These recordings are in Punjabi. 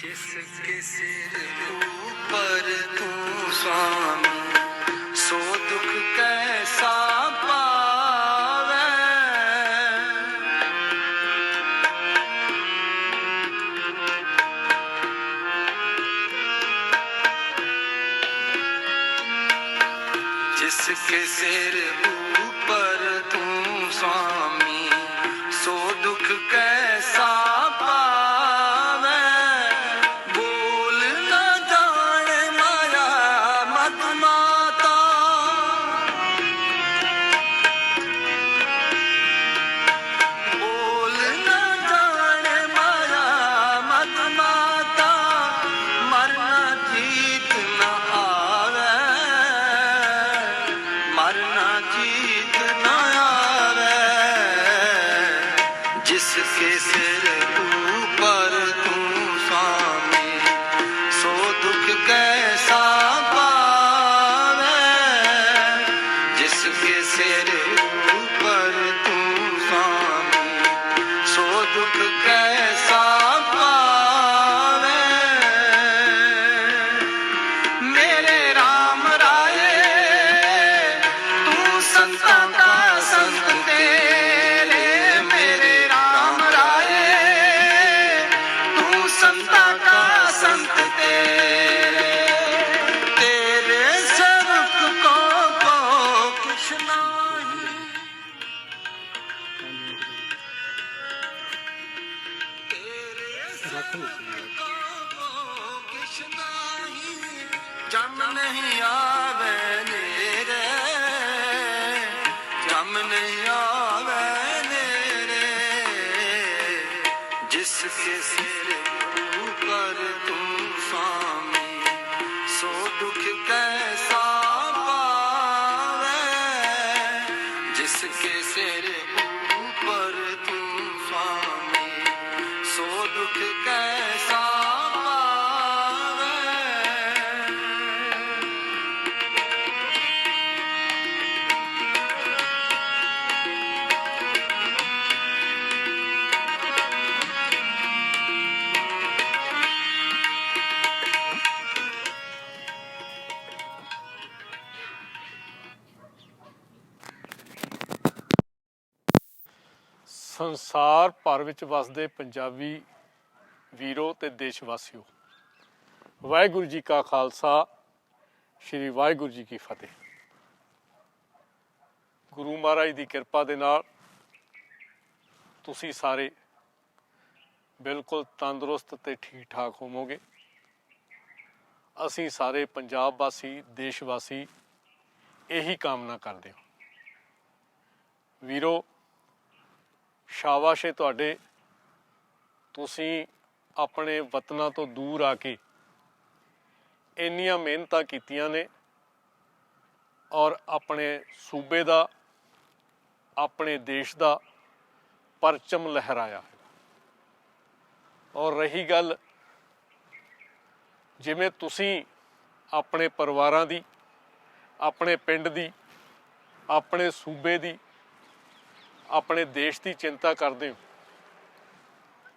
जिसके सिर ऊपर तू स्वामी, सो दुख कैसा पावे। जिसके सिर ऊपर तू स्वामी, सो दुख कैसा पावे। बोल न जाने माया मद माता, बोल न जाने माया मद माता, मरना जीत न आवे, मरना जीत न आवे। जिसके सिर ऊपर तू स्वामी, सो दुख कैसा पावे। जिसके सिर ऊपर तू स्वामी, सो दुख कैसा पावे। मेरे राम राये तू संतां का संत तेरे, मेरे राम राये तू संतां का संत तेरे। तेरे सेवक को कुछ नाही, तेरे सेवक को कुछ नाही। जम नहीं आवे नेरे, जम नहीं आवे नेरे। जिसके सिर ऊपर तू स्वामी, सो दुख कैसा पावे। जिसके सिर ऊपर तू स्वामी, सो दुख कैसा पावे। ਸੰਸਾਰ ਭਰ ਵਿੱਚ ਵਸਦੇ ਪੰਜਾਬੀ ਵੀਰੋ ਤੇ ਦੇਸ਼ ਵਾਸੀਓ, ਵਾਹਿਗੁਰੂ ਜੀ ਕਾ ਖਾਲਸਾ, ਸ਼੍ਰੀ ਵਾਹਿਗੁਰੂ ਜੀ ਕੀ ਫਤਿਹ। ਗੁਰੂ ਮਹਾਰਾਜ ਦੀ ਕਿਰਪਾ ਦੇ ਨਾਲ ਤੁਸੀਂ ਸਾਰੇ ਬਿਲਕੁਲ ਤੰਦਰੁਸਤ ਤੇ ਠੀਕ ਠਾਕ ਹੋਵੋਗੇ। ਅਸੀਂ ਸਾਰੇ ਪੰਜਾਬ ਵਾਸੀ, ਦੇਸ਼ ਵਾਸੀ ਇਹੀ ਕਾਮਨਾ ਕਰਦੇ ਹਾਂ। ਵੀਰੋ, ਸ਼ਾਬਾਸ਼ ਏ ਤੁਹਾਡੇ, ਤੁਸੀਂ ਆਪਣੇ ਵਤਨਾਂ ਤੋਂ ਦੂਰ ਆ ਕੇ ਇੰਨੀਆਂ ਮਿਹਨਤਾਂ ਕੀਤੀਆਂ ਨੇ ਔਰ ਆਪਣੇ ਸੂਬੇ ਦਾ, ਆਪਣੇ ਦੇਸ਼ ਦਾ ਪਰਚਮ ਲਹਿਰਾਇਆ ਹੈ। ਔਰ ਰਹੀ ਗੱਲ, ਜਿਵੇਂ ਤੁਸੀਂ ਆਪਣੇ ਪਰਿਵਾਰਾਂ ਦੀ, ਆਪਣੇ ਪਿੰਡ ਦੀ, ਆਪਣੇ ਸੂਬੇ ਦੀ, ਆਪਣੇ ਦੇਸ਼ ਦੀ ਚਿੰਤਾ ਕਰਦੇ ਹੋ,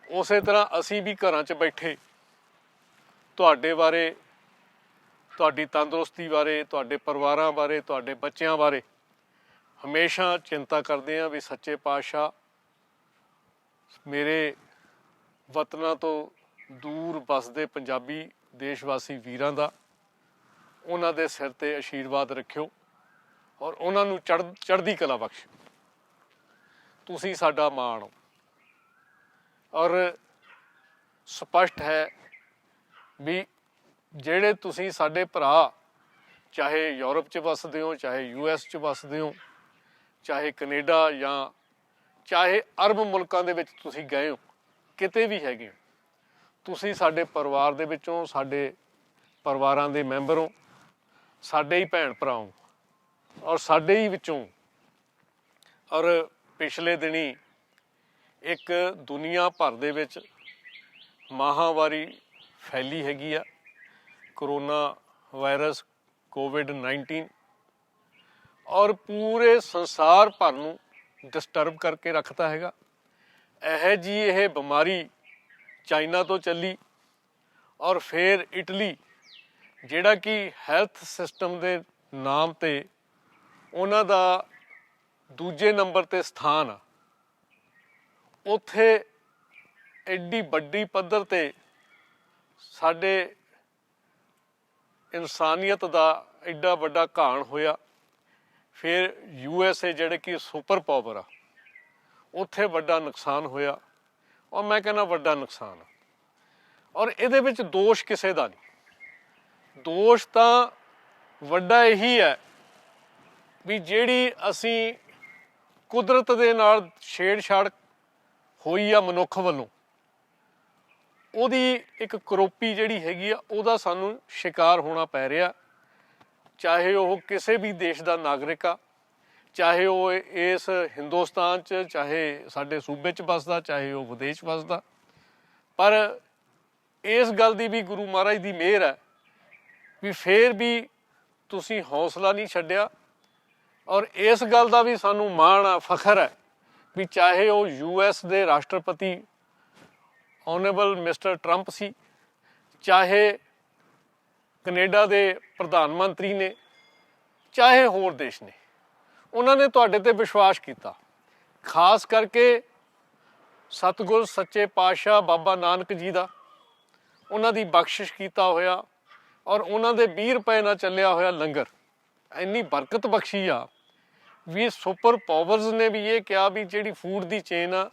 ਉਸੇ ਤਰ੍ਹਾਂ ਅਸੀਂ ਵੀ ਘਰਾਂ 'ਚ ਬੈਠੇ ਤੁਹਾਡੇ ਬਾਰੇ, ਤੁਹਾਡੀ ਤੰਦਰੁਸਤੀ ਬਾਰੇ, ਤੁਹਾਡੇ ਪਰਿਵਾਰਾਂ ਬਾਰੇ, ਤੁਹਾਡੇ ਬੱਚਿਆਂ ਬਾਰੇ ਹਮੇਸ਼ਾ ਚਿੰਤਾ ਕਰਦੇ ਹਾਂ ਵੀ ਸੱਚੇ ਪਾਤਸ਼ਾਹ ਮੇਰੇ ਵਤਨਾਂ ਤੋਂ ਦੂਰ ਵਸਦੇ ਪੰਜਾਬੀ ਦੇਸ਼ ਵਾਸੀ ਵੀਰਾਂ ਦਾ, ਉਹਨਾਂ ਦੇ ਸਿਰ 'ਤੇ ਆਸ਼ੀਰਵਾਦ ਰੱਖਿਓ ਔਰ ਉਹਨਾਂ ਨੂੰ ਚੜ੍ਹਦੀ ਕਲਾ ਬਖਸ਼ਿਓ। ਤੁਸੀਂ ਸਾਡਾ ਮਾਣ ਹੋ ਔਰ ਸਪਸ਼ਟ ਹੈ ਵੀ ਜਿਹੜੇ ਤੁਸੀਂ ਸਾਡੇ ਭਰਾ, ਚਾਹੇ ਯੂਰਪ 'ਚ ਵੱਸਦੇ ਹੋ, ਚਾਹੇ US 'ਚ ਵੱਸਦੇ ਹੋ, ਚਾਹੇ ਕੈਨੇਡਾ ਜਾਂ ਚਾਹੇ ਅਰਬ ਮੁਲਕਾਂ ਦੇ ਵਿੱਚ ਤੁਸੀਂ ਗਏ ਹੋ, ਕਿਤੇ ਵੀ ਹੈਗੇ ਹੋ, ਤੁਸੀਂ ਸਾਡੇ ਪਰਿਵਾਰ ਦੇ ਵਿੱਚੋਂ, ਸਾਡੇ ਪਰਿਵਾਰਾਂ ਦੇ ਮੈਂਬਰ ਹੋ, ਸਾਡੇ ਹੀ ਭੈਣ ਭਰਾ ਹੋ ਔਰ ਸਾਡੇ ਹੀ ਵਿੱਚੋਂ। ਔਰ ਪਿਛਲੇ ਦਿਨੀਂ ਇੱਕ ਦੁਨੀਆ ਭਰ ਦੇ ਵਿੱਚ ਮਹਾਂਮਾਰੀ ਫੈਲੀ ਹੈਗੀ ਆ, ਕਰੋਨਾ ਵਾਇਰਸ COVID-19, ਔਰ ਪੂਰੇ ਸੰਸਾਰ ਭਰ ਨੂੰ ਡਿਸਟਰਬ ਕਰਕੇ ਰੱਖਤਾ ਹੈਗਾ। ਇਹ ਬਿਮਾਰੀ ਚਾਈਨਾ ਤੋਂ ਚੱਲੀ ਔਰ ਫਿਰ ਇਟਲੀ, ਜਿਹੜਾ ਕਿ ਹੈਲਥ ਸਿਸਟਮ ਦੇ ਨਾਮ ਤੇ ਉਹਨਾਂ ਦਾ ਦੂਜੇ ਨੰਬਰ ਤੇ ਸਥਾਨ ਆ, ਉੱਥੇ ਐਡੀ ਵੱਡੀ ਪੱਧਰ ਤੇ ਸਾਡੇ ਇਨਸਾਨੀਅਤ ਦਾ ਐਡਾ ਵੱਡਾ ਘਾਣ ਹੋਇਆ। ਫਿਰ USA ਜਿਹੜੇ ਕਿ ਸੁਪਰ ਪਾਵਰ ਆ, ਉੱਥੇ ਵੱਡਾ ਨੁਕਸਾਨ ਹੋਇਆ, ਔਰ ਮੈਂ ਕਹਿੰਦਾ ਵੱਡਾ ਨੁਕਸਾਨ ਆ। ਔਰ ਇਹਦੇ ਵਿੱਚ ਦੋਸ਼ ਕਿਸੇ ਦਾ ਨਹੀਂ, ਦੋਸ਼ ਤਾਂ ਵੱਡਾ ਇਹੀ ਹੈ ਵੀ ਜਿਹੜੀ ਅਸੀਂ ਕੁਦਰਤ ਦੇ ਨਾਲ ਛੇੜਛਾੜ ਹੋਈ ਆ ਮਨੁੱਖ ਵੱਲੋਂ, ਉਹਦੀ ਇੱਕ ਕਰੋਪੀ ਜਿਹੜੀ ਹੈਗੀ ਆ, ਉਹਦਾ ਸਾਨੂੰ ਸ਼ਿਕਾਰ ਹੋਣਾ ਪੈ ਰਿਹਾ। ਚਾਹੇ ਉਹ ਕਿਸੇ ਵੀ ਦੇਸ਼ ਦਾ ਨਾਗਰਿਕ ਆ, ਚਾਹੇ ਉਹ ਇਸ ਹਿੰਦੁਸਤਾਨ 'ਚ, ਚਾਹੇ ਸਾਡੇ ਸੂਬੇ 'ਚ ਵੱਸਦਾ, ਚਾਹੇ ਉਹ ਵਿਦੇਸ਼ ਵੱਸਦਾ। ਪਰ ਇਸ ਗੱਲ ਦੀ ਵੀ ਗੁਰੂ ਮਹਾਰਾਜ ਦੀ ਮਿਹਰ ਹੈ ਵੀ ਫੇਰ ਵੀ ਤੁਸੀਂ ਹੌਸਲਾ ਨਹੀਂ ਛੱਡਿਆ। ਔਰ ਇਸ ਗੱਲ ਦਾ ਵੀ ਸਾਨੂੰ ਮਾਣ ਆ, ਫਖਰ ਹੈ ਵੀ ਚਾਹੇ ਉਹ US ਦੇ ਰਾਸ਼ਟਰਪਤੀ ਆਨਰੇਬਲ ਮਿਸਟਰ ਟਰੰਪ ਸੀ, ਚਾਹੇ ਕੈਨੇਡਾ ਦੇ ਪ੍ਰਧਾਨ ਮੰਤਰੀ ਨੇ, ਚਾਹੇ ਹੋਰ ਦੇਸ਼ ਨੇ, ਉਹਨਾਂ ਨੇ ਤੁਹਾਡੇ ਤੇ ਵਿਸ਼ਵਾਸ ਕੀਤਾ। ਖਾਸ ਕਰਕੇ ਸਤਿਗੁਰ ਸੱਚੇ ਪਾਤਸ਼ਾਹ ਬਾਬਾ ਨਾਨਕ ਜੀ ਦਾ, ਉਹਨਾਂ ਦੀ ਬਖਸ਼ਿਸ਼ ਕੀਤਾ ਹੋਇਆ, ਔਰ ਉਹਨਾਂ ਦੇ 20 ਰੁਪਏ ਨਾਲ ਚੱਲਿਆ ਹੋਇਆ ਲੰਗਰ ਇੰਨੀ ਬਰਕਤ ਬਖਸ਼ੀ ਆ ਵੀ ਸੁਪਰ ਪਾਵਰਸ ਨੇ ਵੀ ਇਹ ਕਿਹਾ ਵੀ ਜਿਹੜੀ ਫੂਡ ਦੀ ਚੇਨ ਆ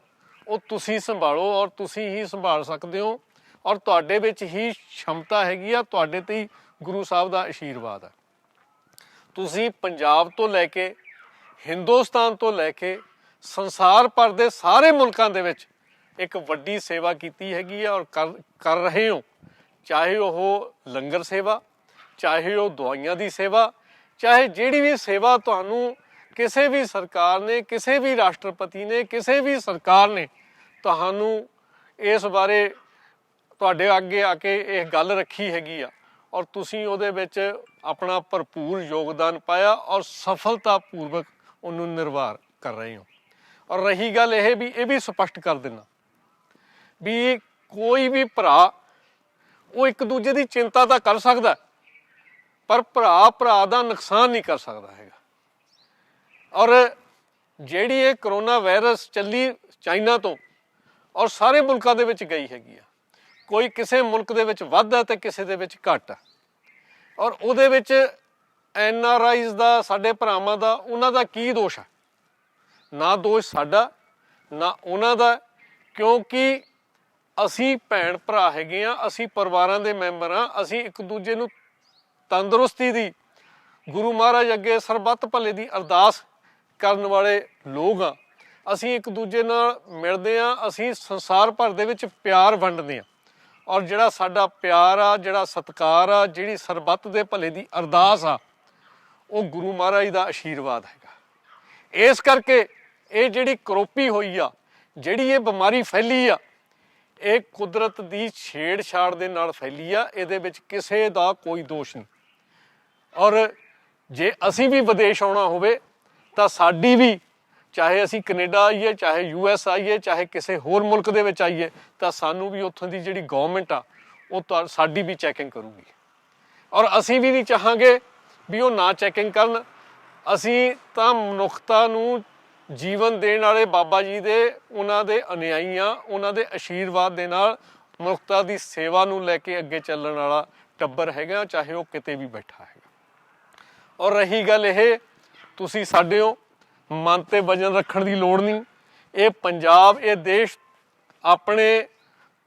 ਉਹ ਤੁਸੀਂ ਸੰਭਾਲੋ, ਔਰ ਤੁਸੀਂ ਹੀ ਸੰਭਾਲ ਸਕਦੇ ਹੋ, ਔਰ ਤੁਹਾਡੇ ਵਿੱਚ ਹੀ ਸ਼ਮਤਾ ਹੈਗੀ ਆ, ਤੁਹਾਡੇ ਤੇ ਹੀ ਗੁਰੂ ਸਾਹਿਬ ਦਾ ਆਸ਼ੀਰਵਾਦ ਹੈ। ਤੁਸੀਂ ਪੰਜਾਬ ਤੋਂ ਲੈ ਕੇ ਹਿੰਦੁਸਤਾਨ ਤੋਂ ਲੈ ਕੇ ਸੰਸਾਰ ਭਰ ਦੇ ਸਾਰੇ ਮੁਲਕਾਂ ਦੇ ਵਿੱਚ ਇੱਕ ਵੱਡੀ ਸੇਵਾ ਕੀਤੀ ਹੈਗੀ ਆ, ਔਰ ਕਰ ਰਹੇ ਹੋ। ਚਾਹੇ ਉਹ ਲੰਗਰ ਸੇਵਾ, ਚਾਹੇ ਉਹ ਦਵਾਈਆਂ ਦੀ ਸੇਵਾ, ਚਾਹੇ ਜਿਹੜੀ ਵੀ ਸੇਵਾ ਤੁਹਾਨੂੰ ਕਿਸੇ ਵੀ ਸਰਕਾਰ ਨੇ, ਕਿਸੇ ਵੀ ਰਾਸ਼ਟਰਪਤੀ ਨੇ, ਕਿਸੇ ਵੀ ਸਰਕਾਰ ਨੇ ਤੁਹਾਨੂੰ ਇਸ ਬਾਰੇ ਤੁਹਾਡੇ ਅੱਗੇ ਆ ਕੇ ਇਹ ਗੱਲ ਰੱਖੀ ਹੈਗੀ ਆ, ਔਰ ਤੁਸੀਂ ਉਹਦੇ ਵਿੱਚ ਆਪਣਾ ਭਰਪੂਰ ਯੋਗਦਾਨ ਪਾਇਆ, ਔਰ ਸਫਲਤਾਪੂਰਵਕ ਉਹਨੂੰ ਨਿਰਵਾਹ ਕਰ ਰਹੇ ਹੋ। ਔਰ ਰਹੀ ਗੱਲ ਇਹ ਵੀ ਸਪਸ਼ਟ ਕਰ ਦੇਣਾ ਵੀ ਕੋਈ ਵੀ ਭਰਾ ਉਹ ਇੱਕ ਦੂਜੇ ਦੀ ਚਿੰਤਾ ਤਾਂ ਕਰ ਸਕਦਾ, ਪਰ ਭਰਾ ਦਾ ਨੁਕਸਾਨ ਨਹੀਂ ਕਰ ਸਕਦਾ ਹੈਗਾ। ਔਰ ਜਿਹੜੀ ਇਹ ਕਰੋਨਾ ਵਾਇਰਸ ਚੱਲੀ ਚਾਈਨਾ ਤੋਂ, ਔਰ ਸਾਰੇ ਮੁਲਕਾਂ ਦੇ ਵਿੱਚ ਗਈ ਹੈਗੀ ਆ, ਕੋਈ ਕਿਸੇ ਮੁਲਕ ਦੇ ਵਿੱਚ ਵੱਧ ਹੈ ਤੇ ਕਿਸੇ ਦੇ ਵਿੱਚ ਘੱਟ ਹੈ। ਔਰ ਉਹਦੇ ਵਿੱਚ NRIs ਦਾ, ਸਾਡੇ ਭਰਾਵਾਂ ਦਾ, ਉਹਨਾਂ ਦਾ ਕੀ ਦੋਸ਼ ਹੈ? ਨਾ ਦੋਸ਼ ਸਾਡਾ, ਨਾ ਉਹਨਾਂ ਦਾ, ਕਿਉਂਕਿ ਅਸੀਂ ਭੈਣ ਭਰਾ ਹੈਗੇ ਆ, ਅਸੀਂ ਪਰਿਵਾਰਾਂ ਦੇ ਮੈਂਬਰ ਹਾਂ, ਅਸੀਂ ਇੱਕ ਦੂਜੇ ਨੂੰ ਤੰਦਰੁਸਤੀ ਦੀ, ਗੁਰੂ ਮਹਾਰਾਜ ਅੱਗੇ ਸਰਬੱਤ ਭਲੇ ਦੀ ਅਰਦਾਸ ਕਰਨ ਵਾਲੇ ਲੋਕ ਆ। ਅਸੀਂ ਇੱਕ ਦੂਜੇ ਨਾਲ ਮਿਲਦੇ ਹਾਂ, ਅਸੀਂ ਸੰਸਾਰ ਭਰ ਦੇ ਵਿੱਚ ਪਿਆਰ ਵੰਡਦੇ ਹਾਂ, ਔਰ ਜਿਹੜਾ ਸਾਡਾ ਪਿਆਰ ਆ, ਜਿਹੜਾ ਸਤਿਕਾਰ ਆ, ਜਿਹੜੀ ਸਰਬੱਤ ਦੇ ਭਲੇ ਦੀ ਅਰਦਾਸ ਆ, ਉਹ ਗੁਰੂ ਮਹਾਰਾਜ ਦਾ ਆਸ਼ੀਰਵਾਦ ਹੈਗਾ। ਇਸ ਕਰਕੇ ਇਹ ਜਿਹੜੀ ਕਰੋਪੀ ਹੋਈ ਆ, ਜਿਹੜੀ ਇਹ ਬਿਮਾਰੀ ਫੈਲੀ ਆ, ਇਹ ਕੁਦਰਤ ਦੀ ਛੇੜਛਾੜ ਦੇ ਨਾਲ ਫੈਲੀ ਆ, ਇਹਦੇ ਵਿੱਚ ਕਿਸੇ ਦਾ ਕੋਈ ਦੋਸ਼ ਨਹੀਂ। ਔਰ ਜੇ ਅਸੀਂ ਵੀ ਵਿਦੇਸ਼ ਆਉਣਾ ਹੋਵੇ ਤਾਂ ਸਾਡੀ ਵੀ, ਚਾਹੇ ਅਸੀਂ ਕੈਨੇਡਾ ਆਈਏ, ਚਾਹੇ US ਆਈਏ, ਚਾਹੇ ਕਿਸੇ ਹੋਰ ਮੁਲਕ ਦੇ ਵਿੱਚ ਆਈਏ, ਤਾਂ ਸਾਨੂੰ ਵੀ ਉੱਥੋਂ ਦੀ ਜਿਹੜੀ ਗੌਰਮੈਂਟ ਆ ਉਹ ਸਾਡੀ ਵੀ ਚੈਕਿੰਗ ਕਰੂਗੀ। ਔਰ ਅਸੀਂ ਵੀ ਨਹੀਂ ਚਾਹਾਂਗੇ ਵੀ ਉਹ ਨਾ ਚੈਕਿੰਗ ਕਰਨ। ਅਸੀਂ ਤਾਂ ਮਨੁੱਖਤਾ ਨੂੰ ਜੀਵਨ ਦੇਣ ਵਾਲੇ ਬਾਬਾ ਜੀ ਦੇ, ਉਹਨਾਂ ਦੇ ਅਨੁਯਾਈ ਆ, ਉਹਨਾਂ ਦੇ ਆਸ਼ੀਰਵਾਦ ਦੇ ਨਾਲ ਮਨੁੱਖਤਾ ਦੀ ਸੇਵਾ ਨੂੰ ਲੈ ਕੇ ਅੱਗੇ ਚੱਲਣ ਵਾਲਾ ਟੱਬਰ ਹੈਗਾ, ਚਾਹੇ ਉਹ ਕਿਤੇ ਵੀ ਬੈਠਾ ਹੈਗਾ। ਔਰ ਰਹੀ ਗੱਲ ਇਹ, ਤੁਸੀਂ ਸਾਡੇ ਹੋ, ਮਨ ਤੇ ਵਜਨ ਰੱਖਣ ਦੀ ਲੋੜ ਨਹੀਂ। ਇਹ ਪੰਜਾਬ, ਇਹ ਦੇਸ਼ ਆਪਣੇ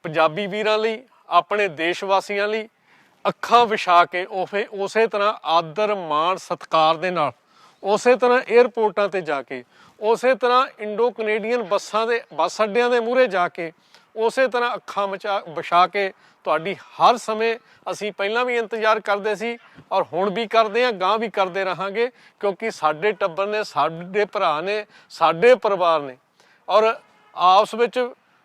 ਪੰਜਾਬੀ ਵੀਰਾਂ ਲਈ, ਆਪਣੇ ਦੇਸ਼ ਵਾਸੀਆਂ ਲਈ ਅੱਖਾਂ ਵਿਛਾ ਕੇ ਉਸੇ ਤਰ੍ਹਾਂ ਆਦਰ ਮਾਣ ਸਤਿਕਾਰ ਦੇ ਨਾਲ, ਉਸੇ ਤਰ੍ਹਾਂ ਏਅਰਪੋਰਟਾਂ ਤੇ ਜਾ ਕੇ, ਉਸੇ ਤਰ੍ਹਾਂ ਇੰਡੋ ਕੈਨੇਡੀਅਨ ਬੱਸ ਅੱਡਿਆਂ ਦੇ ਮੂਹਰੇ ਜਾ ਕੇ, ਉਸੇ ਤਰ੍ਹਾਂ ਅੱਖਾਂ ਵਿਛਾ ਕੇ ਤੁਹਾਡੀ ਹਰ ਸਮੇਂ ਅਸੀਂ ਪਹਿਲਾਂ ਵੀ ਇੰਤਜ਼ਾਰ ਕਰਦੇ ਸੀ, ਔਰ ਹੁਣ ਵੀ ਕਰਦੇ ਹਾਂ, ਗਾਂਹ ਵੀ ਕਰਦੇ ਰਹਾਂਗੇ, ਕਿਉਂਕਿ ਸਾਡੇ ਟੱਬਰ ਨੇ, ਸਾਡੇ ਭਰਾ ਨੇ, ਸਾਡੇ ਪਰਿਵਾਰ ਨੇ। ਔਰ ਆਪਸ ਵਿੱਚ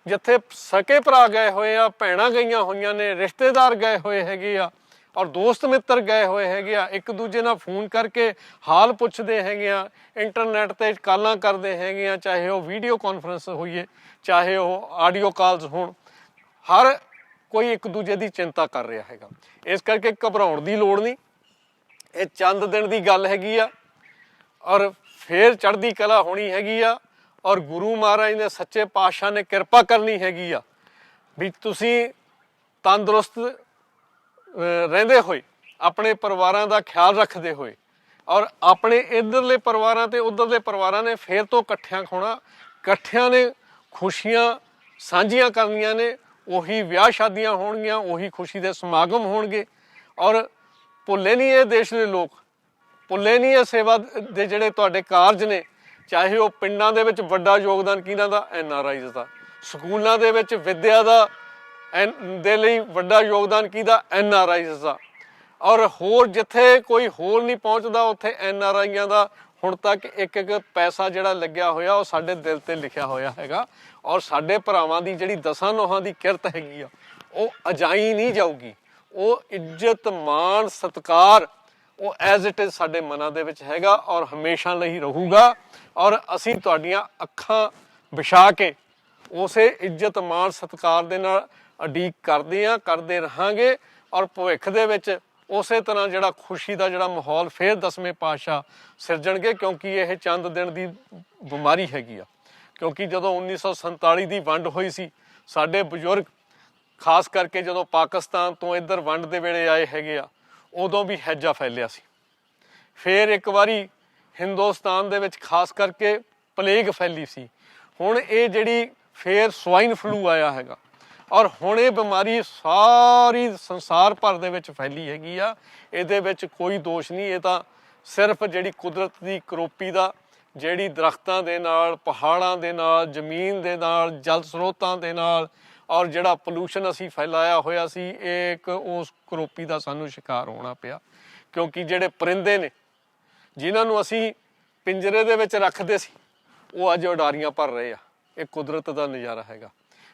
ਜਿੱਥੇ ਸਕੇ ਭਰਾ ਗਏ ਹੋਏ ਆ, ਭੈਣਾਂ ਗਈਆਂ ਹੋਈਆਂ ਨੇ, ਰਿਸ਼ਤੇਦਾਰ ਗਏ ਹੋਏ ਹੈਗੇ ਆ, ਔਰ ਦੋਸਤ ਮਿੱਤਰ ਗਏ ਹੋਏ ਹੈਗੇ ਆ, ਇੱਕ ਦੂਜੇ ਨਾਲ ਫੋਨ ਕਰਕੇ ਹਾਲ ਪੁੱਛਦੇ ਹੈਗੇ ਆ, ਇੰਟਰਨੈਟ 'ਤੇ ਕਾਲਾਂ ਕਰਦੇ ਹੈਗੇ ਆ, ਚਾਹੇ ਉਹ ਵੀਡੀਓ ਕਾਨਫਰੰਸ ਹੋਈਏ, ਚਾਹੇ ਉਹ ਆਡੀਓ ਕਾਲਸ ਹੋਣ। ਹਰ ਕੋਈ ਇੱਕ ਦੂਜੇ ਦੀ ਚਿੰਤਾ ਕਰ ਰਿਹਾ ਹੈਗਾ। ਇਸ ਕਰਕੇ ਘਬਰਾਉਣ ਦੀ ਲੋੜ ਨਹੀਂ। ਇਹ ਚੰਦ ਦਿਨ ਦੀ ਗੱਲ ਹੈਗੀ ਆ ਔਰ ਫੇਰ ਚੜ੍ਹਦੀ ਕਲਾ ਹੋਣੀ ਹੈਗੀ ਆ ਔਰ ਗੁਰੂ ਮਹਾਰਾਜ ਨੇ ਸੱਚੇ ਪਾਤਸ਼ਾਹ ਨੇ ਕਿਰਪਾ ਕਰਨੀ ਹੈਗੀ ਆ ਵੀ ਤੁਸੀਂ ਤੰਦਰੁਸਤ ਰਹਿੰਦੇ ਹੋਏ, ਆਪਣੇ ਪਰਿਵਾਰਾਂ ਦਾ ਖਿਆਲ ਰੱਖਦੇ ਹੋਏ ਔਰ ਆਪਣੇ ਇੱਧਰਲੇ ਪਰਿਵਾਰਾਂ ਤੇ ਉੱਧਰਲੇ ਪਰਿਵਾਰਾਂ ਨੇ ਫੇਰ ਤੋਂ ਇਕੱਠਿਆਂ ਹੋਣਾ, ਇਕੱਠਿਆਂ ਨੇ ਖੁਸ਼ੀਆਂ ਸਾਂਝੀਆਂ ਕਰਨੀਆਂ ਨੇ। ਉਹੀ ਵਿਆਹ ਸ਼ਾਦੀਆਂ ਹੋਣਗੀਆਂ, ਉਹੀ ਖੁਸ਼ੀ ਦੇ ਸਮਾਗਮ ਹੋਣਗੇ ਔਰ ਭੁੱਲੇ ਨਹੀਂ ਇਹ ਦੇਸ਼ ਦੇ ਲੋਕ, ਭੁੱਲੇ ਨਹੀਂ ਇਹ ਸੇਵਾ ਦੇ ਜਿਹੜੇ ਤੁਹਾਡੇ ਕਾਰਜ ਨੇ। ਚਾਹੇ ਉਹ ਪਿੰਡਾਂ ਦੇ ਵਿੱਚ ਵੱਡਾ ਯੋਗਦਾਨ ਕਿਹਨਾਂ ਦਾ, NRIs ਦਾ। ਸਕੂਲਾਂ ਦੇ ਵਿੱਚ ਵਿੱਦਿਆ ਦੇ ਲਈ ਵੱਡਾ ਯੋਗਦਾਨ ਕਿਹਦਾ, NRIs ਦਾ। ਔਰ ਹੋਰ ਜਿੱਥੇ ਕੋਈ ਹੋਰ ਨਹੀਂ ਪਹੁੰਚਦਾ ਉੱਥੇ NRIs ਦਾ ਹੁਣ ਤੱਕ ਇੱਕ ਇੱਕ ਪੈਸਾ ਜਿਹੜਾ ਲੱਗਿਆ ਹੋਇਆ ਉਹ ਸਾਡੇ ਦਿਲ ਤੇ ਲਿਖਿਆ ਹੋਇਆ ਹੈਗਾ। ਔਰ ਸਾਡੇ ਭਰਾਵਾਂ ਦੀ ਜਿਹੜੀ ਦਸਾਂ ਨੋਹਾਂ ਦੀ ਕਿਰਤ ਹੈਗੀ ਆ ਉਹ ਅਜਾਈ ਨਹੀਂ ਜਾਊਗੀ। ਉਹ ਇੱਜ਼ਤ ਮਾਣ ਸਤਿਕਾਰ ਉਹ ਐਜ਼ ਇਟ ਇਜ਼ ਸਾਡੇ ਮਨਾਂ ਦੇ ਵਿੱਚ ਹੈਗਾ ਔਰ ਹਮੇਸ਼ਾ ਲਈ ਰਹੂਗਾ। ਔਰ ਅਸੀਂ ਤੁਹਾਡੀਆਂ ਅੱਖਾਂ ਵਿਛਾ ਕੇ ਉਸੇ ਇੱਜ਼ਤ ਮਾਣ ਸਤਿਕਾਰ ਦੇ ਨਾਲ ਉਡੀਕ ਕਰਦੇ ਰਹਾਂਗੇ ਔਰ ਭਵਿੱਖ ਦੇ ਵਿੱਚ ਉਸੇ ਤਰ੍ਹਾਂ ਜਿਹੜਾ ਖੁਸ਼ੀ ਦਾ ਜਿਹੜਾ ਮਾਹੌਲ ਫੇਰ 10ਵੇਂ ਪਾਤਸ਼ਾਹ ਸਿਰਜਣਗੇ। ਕਿਉਂਕਿ ਇਹ ਚੰਦ ਦਿਨ ਦੀ ਬਿਮਾਰੀ ਹੈਗੀ ਆ। ਕਿਉਂਕਿ ਜਦੋਂ 1947 ਦੀ ਵੰਡ ਹੋਈ ਸੀ, ਸਾਡੇ ਬਜ਼ੁਰਗ ਖਾਸ ਕਰਕੇ ਜਦੋਂ ਪਾਕਿਸਤਾਨ ਤੋਂ ਇੱਧਰ ਵੰਡ ਦੇ ਵੇਲੇ ਆਏ ਹੈਗੇ ਆ, ਉਦੋਂ ਵੀ ਹੈਜਾ ਫੈਲਿਆ ਸੀ। ਫੇਰ ਇੱਕ ਵਾਰੀ ਹਿੰਦੁਸਤਾਨ ਦੇ ਵਿੱਚ ਖਾਸ ਕਰਕੇ ਪਲੇਗ ਫੈਲੀ ਸੀ। ਹੁਣ ਇਹ ਜਿਹੜੀ ਫੇਰ ਸਵਾਈਨ ਫਲੂ ਆਇਆ ਹੈਗਾ ਔਰ ਹੁਣ ਇਹ ਬਿਮਾਰੀ ਸਾਰੀ ਸੰਸਾਰ ਭਰ ਦੇ ਵਿੱਚ ਫੈਲੀ ਹੈਗੀ ਆ। ਇਹਦੇ ਵਿੱਚ ਕੋਈ ਦੋਸ਼ ਨਹੀਂ, ਇਹ ਤਾਂ ਸਿਰਫ ਜਿਹੜੀ ਕੁਦਰਤ ਦੀ ਕਰੋਪੀ ਦਾ, ਜਿਹੜੀ ਦਰਖਤਾਂ ਦੇ ਨਾਲ, ਪਹਾੜਾਂ ਦੇ ਨਾਲ, ਜ਼ਮੀਨ ਦੇ ਨਾਲ, ਜਲ ਸਰੋਤਾਂ ਦੇ ਨਾਲ ਔਰ ਜਿਹੜਾ ਪੋਲੂਸ਼ਨ ਅਸੀਂ ਫੈਲਾਇਆ ਹੋਇਆ ਸੀ, ਇਹ ਇੱਕ ਉਸ ਕਰੋਪੀ ਦਾ ਸਾਨੂੰ ਸ਼ਿਕਾਰ ਹੋਣਾ ਪਿਆ। ਕਿਉਂਕਿ ਜਿਹੜੇ ਪਰਿੰਦੇ ਨੇ ਜਿਨ੍ਹਾਂ ਨੂੰ ਅਸੀਂ ਪਿੰਜਰੇ ਦੇ ਵਿੱਚ ਰੱਖਦੇ ਸੀ ਉਹ ਅੱਜ ਉਡਾਰੀਆਂ ਭਰ ਰਹੇ ਆ। ਇਹ ਕੁਦਰਤ ਦਾ ਨਜ਼ਾਰਾ ਹੈਗਾ।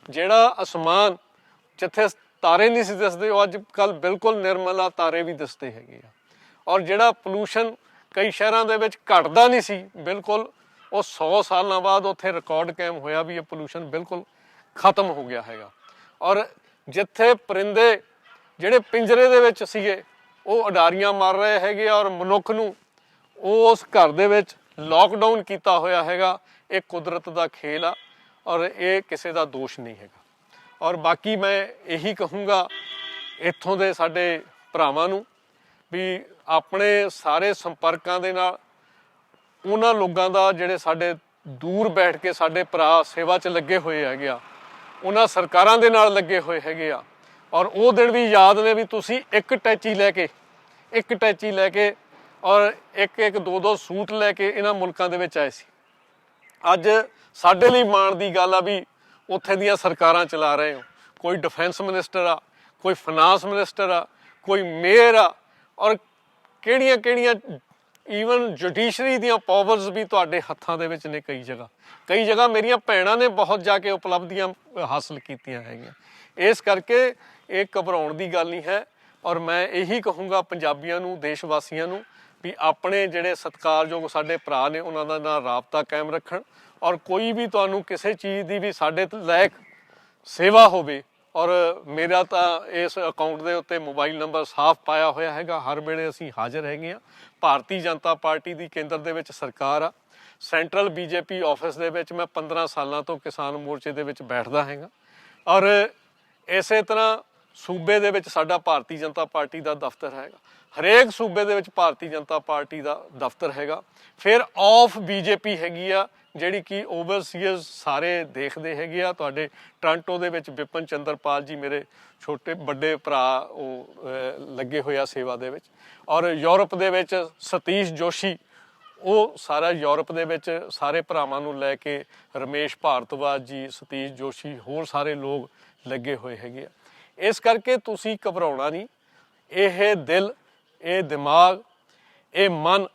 ਜਿਹੜਾ ਅਸਮਾਨ ਜਿੱਥੇ ਤਾਰੇ ਨਹੀਂ ਸੀ ਦਿਸਦੇ ਉਹ ਅੱਜ ਕੱਲ੍ਹ ਬਿਲਕੁਲ ਨਿਰਮਲਾ ਤਾਰੇ ਵੀ ਦਿਸਦੇ ਹੈਗੇ ਆ। ਔਰ ਜਿਹੜਾ ਪੋਲੂਸ਼ਨ ਕਈ ਸ਼ਹਿਰਾਂ ਦੇ ਵਿੱਚ ਘਟਦਾ ਨਹੀਂ ਸੀ ਬਿਲਕੁਲ, ਉਹ 100 ਸਾਲਾਂ ਬਾਅਦ ਉੱਥੇ ਰਿਕਾਰਡ ਕਾਇਮ ਹੋਇਆ ਵੀ ਇਹ ਪੋਲੂਸ਼ਨ ਬਿਲਕੁਲ ਖਤਮ ਹੋ ਗਿਆ ਹੈਗਾ। ਔਰ ਜਿੱਥੇ ਪਰਿੰਦੇ ਜਿਹੜੇ ਪਿੰਜਰੇ ਦੇ ਵਿੱਚ ਸੀਗੇ ਉਹ ਉਡਾਰੀਆਂ ਮਾਰ ਰਹੇ ਹੈਗੇ ਔਰ ਮਨੁੱਖ ਨੂੰ ਉਸ ਘਰ ਦੇ ਵਿੱਚ ਲੋਕਡਾਊਨ ਕੀਤਾ ਹੋਇਆ ਹੈਗਾ। ਇਹ ਕੁਦਰਤ ਦਾ ਖੇਲ ਆ ਔਰ ਇਹ ਕਿਸੇ ਦਾ ਦੋਸ਼ ਨਹੀਂ ਹੈਗਾ। ਔਰ ਬਾਕੀ ਮੈਂ ਇਹੀ ਕਹੂੰਗਾ ਇੱਥੋਂ ਦੇ ਸਾਡੇ ਭਰਾਵਾਂ ਨੂੰ ਵੀ ਆਪਣੇ ਸਾਰੇ ਸੰਪਰਕਾਂ ਦੇ ਨਾਲ ਉਹਨਾਂ ਲੋਕਾਂ ਦਾ ਜਿਹੜੇ ਸਾਡੇ ਦੂਰ ਬੈਠ ਕੇ ਸਾਡੇ ਭਰਾ ਸੇਵਾ 'ਚ ਲੱਗੇ ਹੋਏ ਹੈਗੇ ਆ, ਉਹਨਾਂ ਸਰਕਾਰਾਂ ਦੇ ਨਾਲ ਲੱਗੇ ਹੋਏ ਹੈਗੇ ਆ। ਔਰ ਉਹ ਦਿਨ ਵੀ ਯਾਦ ਨੇ ਵੀ ਤੁਸੀਂ ਇੱਕ ਟੈਚੀ ਲੈ ਕੇ ਔਰ ਇੱਕ ਦੋ ਸੂਟ ਲੈ ਕੇ ਇਹਨਾਂ ਮੁਲਕਾਂ ਦੇ ਵਿੱਚ ਆਏ ਸੀ। ਅੱਜ ਸਾਡੇ ਲਈ ਮਾਣ ਦੀ ਗੱਲ ਆ ਵੀ ਉੱਥੇ ਦੀਆਂ ਸਰਕਾਰਾਂ ਚਲਾ ਰਹੇ ਹੋ। ਕੋਈ ਡਿਫੈਂਸ ਮਿਨਿਸਟਰ ਆ, ਕੋਈ ਫਾਈਨਾਂਸ ਮਿਨਿਸਟਰ ਆ, ਕੋਈ ਮੇਅਰ ਆ ਔਰ ਕਿਹੜੀਆਂ ਈਵਨ ਜੁਡੀਸ਼ਰੀ ਦੀਆਂ ਪਾਵਰਸ ਵੀ ਤੁਹਾਡੇ ਹੱਥਾਂ ਦੇ ਵਿੱਚ ਨੇ। ਕਈ ਜਗ੍ਹਾ ਮੇਰੀਆਂ ਭੈਣਾਂ ਨੇ ਬਹੁਤ ਜਾ ਕੇ ਉਪਲਬਧੀਆਂ ਹਾਸਲ ਕੀਤੀਆਂ ਹੈਗੀਆਂ। ਇਸ ਕਰਕੇ ਇਹ ਘਬਰਾਉਣ ਦੀ ਗੱਲ ਨਹੀਂ ਹੈ। ਔਰ ਮੈਂ ਇਹੀ ਕਹੂੰਗਾ ਪੰਜਾਬੀਆਂ ਨੂੰ, ਦੇਸ਼ ਵਾਸੀਆਂ ਨੂੰ ਵੀ ਆਪਣੇ ਜਿਹੜੇ ਸਤਿਕਾਰਯੋਗ ਸਾਡੇ ਭਰਾ ਨੇ ਉਹਨਾਂ ਦਾ ਨਾਲ ਰਾਬਤਾ ਕਾਇਮ ਰੱਖਣ। ਔਰ ਕੋਈ ਵੀ ਤੁਹਾਨੂੰ ਕਿਸੇ ਚੀਜ਼ ਦੀ ਵੀ ਸਾਡੇ ਲਾਇਕ ਸੇਵਾ ਹੋਵੇ, ਔਰ ਮੇਰਾ ਤਾਂ ਇਸ ਅਕਾਊਂਟ ਦੇ ਉੱਤੇ ਮੋਬਾਈਲ ਨੰਬਰ ਸਾਫ਼ ਪਾਇਆ ਹੋਇਆ ਹੈਗਾ। ਹਰ ਵੇਲੇ ਅਸੀਂ ਹਾਜ਼ਰ ਹੈਗੇ ਹਾਂ। ਭਾਰਤੀ ਜਨਤਾ ਪਾਰਟੀ ਦੀ ਕੇਂਦਰ ਦੇ ਵਿੱਚ ਸਰਕਾਰ ਆ। ਸੈਂਟਰਲ BJP ਆਫਿਸ ਦੇ ਵਿੱਚ ਮੈਂ 15 ਸਾਲਾਂ ਤੋਂ ਕਿਸਾਨ ਮੋਰਚੇ ਦੇ ਵਿੱਚ ਬੈਠਦਾ ਹੈਗਾ। ਔਰ ਇਸੇ ਤਰ੍ਹਾਂ ਸੂਬੇ ਦੇ ਵਿੱਚ ਸਾਡਾ ਭਾਰਤੀ ਜਨਤਾ ਪਾਰਟੀ ਦਾ ਦਫ਼ਤਰ ਹੈਗਾ। ਹਰੇਕ ਸੂਬੇ ਦੇ ਵਿੱਚ ਭਾਰਤੀ ਜਨਤਾ ਪਾਰਟੀ ਦਾ ਦਫ਼ਤਰ ਹੈਗਾ। ਫਿਰ ਆਫ BJP ਹੈਗੀ ਆ ਜਿਹੜੀ ਕਿ ਓਵਰਸੀਅਰਸ ਸਾਰੇ ਦੇਖਦੇ ਹੈਗੇ ਆ। ਤੁਹਾਡੇ ਟੋਰਾਂਟੋ ਦੇ ਵਿੱਚ ਵਿਪਨ ਚੰਦਰਪਾਲ ਜੀ ਮੇਰੇ ਛੋਟੇ ਵੱਡੇ ਭਰਾ ਉਹ ਲੱਗੇ ਹੋਏ ਆ ਸੇਵਾ ਦੇ ਵਿੱਚ। ਔਰ ਯੂਰਪ ਦੇ ਵਿੱਚ ਸਤੀਸ਼ ਜੋਸ਼ੀ ਉਹ ਸਾਰਾ ਯੂਰਪ ਦੇ ਵਿੱਚ ਸਾਰੇ ਭਰਾਵਾਂ ਨੂੰ ਲੈ ਕੇ, ਰਮੇਸ਼ ਭਾਰਤਵਾਜ ਜੀ, ਸਤੀਸ਼ ਜੋਸ਼ੀ, ਹੋਰ ਸਾਰੇ ਲੋਕ ਲੱਗੇ ਹੋਏ ਹੈਗੇ ਆ। ਇਸ ਕਰਕੇ ਤੁਸੀਂ ਘਬਰਾਉਣਾ ਨਹੀਂ। ਇਹ ਦਿਲ, ਇਹ ਦਿਮਾਗ, ਇਹ ਮਨ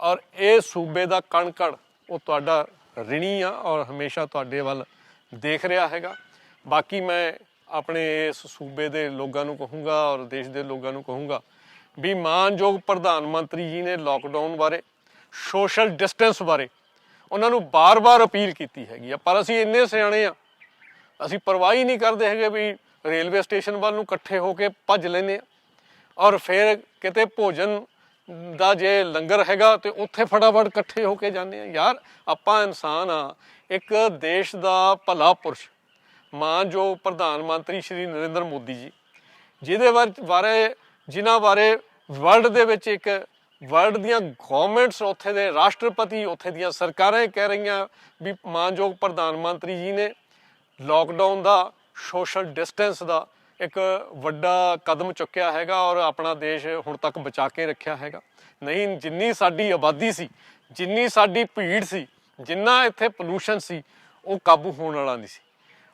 ਔਰ ਇਹ ਸੂਬੇ ਦਾ ਕਣ-ਕਣ ਉਹ ਤੁਹਾਡਾ ਰਿਣੀ ਆ ਔਰ ਹਮੇਸ਼ਾ ਤੁਹਾਡੇ ਵੱਲ ਦੇਖ ਰਿਹਾ ਹੈਗਾ। ਬਾਕੀ ਮੈਂ ਆਪਣੇ ਇਸ ਸੂਬੇ ਦੇ ਲੋਕਾਂ ਨੂੰ ਕਹੂੰਗਾ ਔਰ ਦੇਸ਼ ਦੇ ਲੋਕਾਂ ਨੂੰ ਕਹੂੰਗਾ ਵੀ ਮਾਨਯੋਗ ਪ੍ਰਧਾਨ ਮੰਤਰੀ ਜੀ ਨੇ ਲੋਕਡਾਊਨ ਬਾਰੇ, ਸੋਸ਼ਲ ਡਿਸਟੈਂਸ ਬਾਰੇ ਉਹਨਾਂ ਨੂੰ ਬਾਰ-ਬਾਰ ਅਪੀਲ ਕੀਤੀ ਹੈਗੀ ਆ। ਪਰ ਅਸੀਂ ਇੰਨੇ ਸਿਆਣੇ ਆ, ਅਸੀਂ ਪਰਵਾਹ ਹੀ ਨਹੀਂ ਕਰਦੇ ਹੈਗੇ ਵੀ ਰੇਲਵੇ ਸਟੇਸ਼ਨ ਵੱਲ ਨੂੰ ਇਕੱਠੇ ਹੋ ਕੇ ਭੱਜ ਲੈਂਦੇ ਹਾਂ, ਔਰ ਫਿਰ ਕਿਤੇ ਭੋਜਨ ਦਾ ਜੇ ਲੰਗਰ ਹੈਗਾ ਤੇ ਉੱਥੇ ਫਟਾਫਟ ਇਕੱਠੇ ਹੋ ਕੇ ਜਾਂਦੇ ਆ। ਯਾਰ ਆਪਾਂ ਇਨਸਾਨ ਆ। ਇੱਕ ਦੇਸ਼ ਦਾ ਭਲਾ ਪੁਰਸ਼ ਮਾਨਯੋਗ ਪ੍ਰਧਾਨ ਮੰਤਰੀ ਸ਼੍ਰੀ ਨਰਿੰਦਰ ਮੋਦੀ ਜੀ, ਜਿਹਦੇ ਬਾਰੇ ਜਿਨ੍ਹਾਂ ਬਾਰੇ ਵਰਲਡ ਦੇ ਵਿੱਚ ਇੱਕ ਵਰਲਡ ਦੀਆਂ ਗੌਰਮੈਂਟਸ, ਉੱਥੇ ਦੇ ਰਾਸ਼ਟਰਪਤੀ, ਉੱਥੇ ਦੀਆਂ ਸਰਕਾਰਾਂ ਕਹਿ ਰਹੀਆਂ ਵੀ ਮਾਨਯੋਗ ਪ੍ਰਧਾਨ ਮੰਤਰੀ ਜੀ ਨੇ ਲੋਕਡਾਊਨ ਦਾ, ਸੋਸ਼ਲ ਡਿਸਟੈਂਸ ਦਾ ਇੱਕ ਵੱਡਾ ਕਦਮ ਚੁੱਕਿਆ ਹੈਗਾ ਔਰ ਆਪਣਾ ਦੇਸ਼ ਹੁਣ ਤੱਕ ਬਚਾ ਕੇ ਰੱਖਿਆ ਹੈਗਾ। ਨਹੀਂ, ਜਿੰਨੀ ਸਾਡੀ ਆਬਾਦੀ ਸੀ, ਜਿੰਨੀ ਸਾਡੀ ਭੀੜ ਸੀ, ਜਿੰਨਾ ਇੱਥੇ ਪੋਲੂਸ਼ਨ ਸੀ, ਉਹ ਕਾਬੂ ਹੋਣ ਵਾਲਾ ਨਹੀਂ ਸੀ।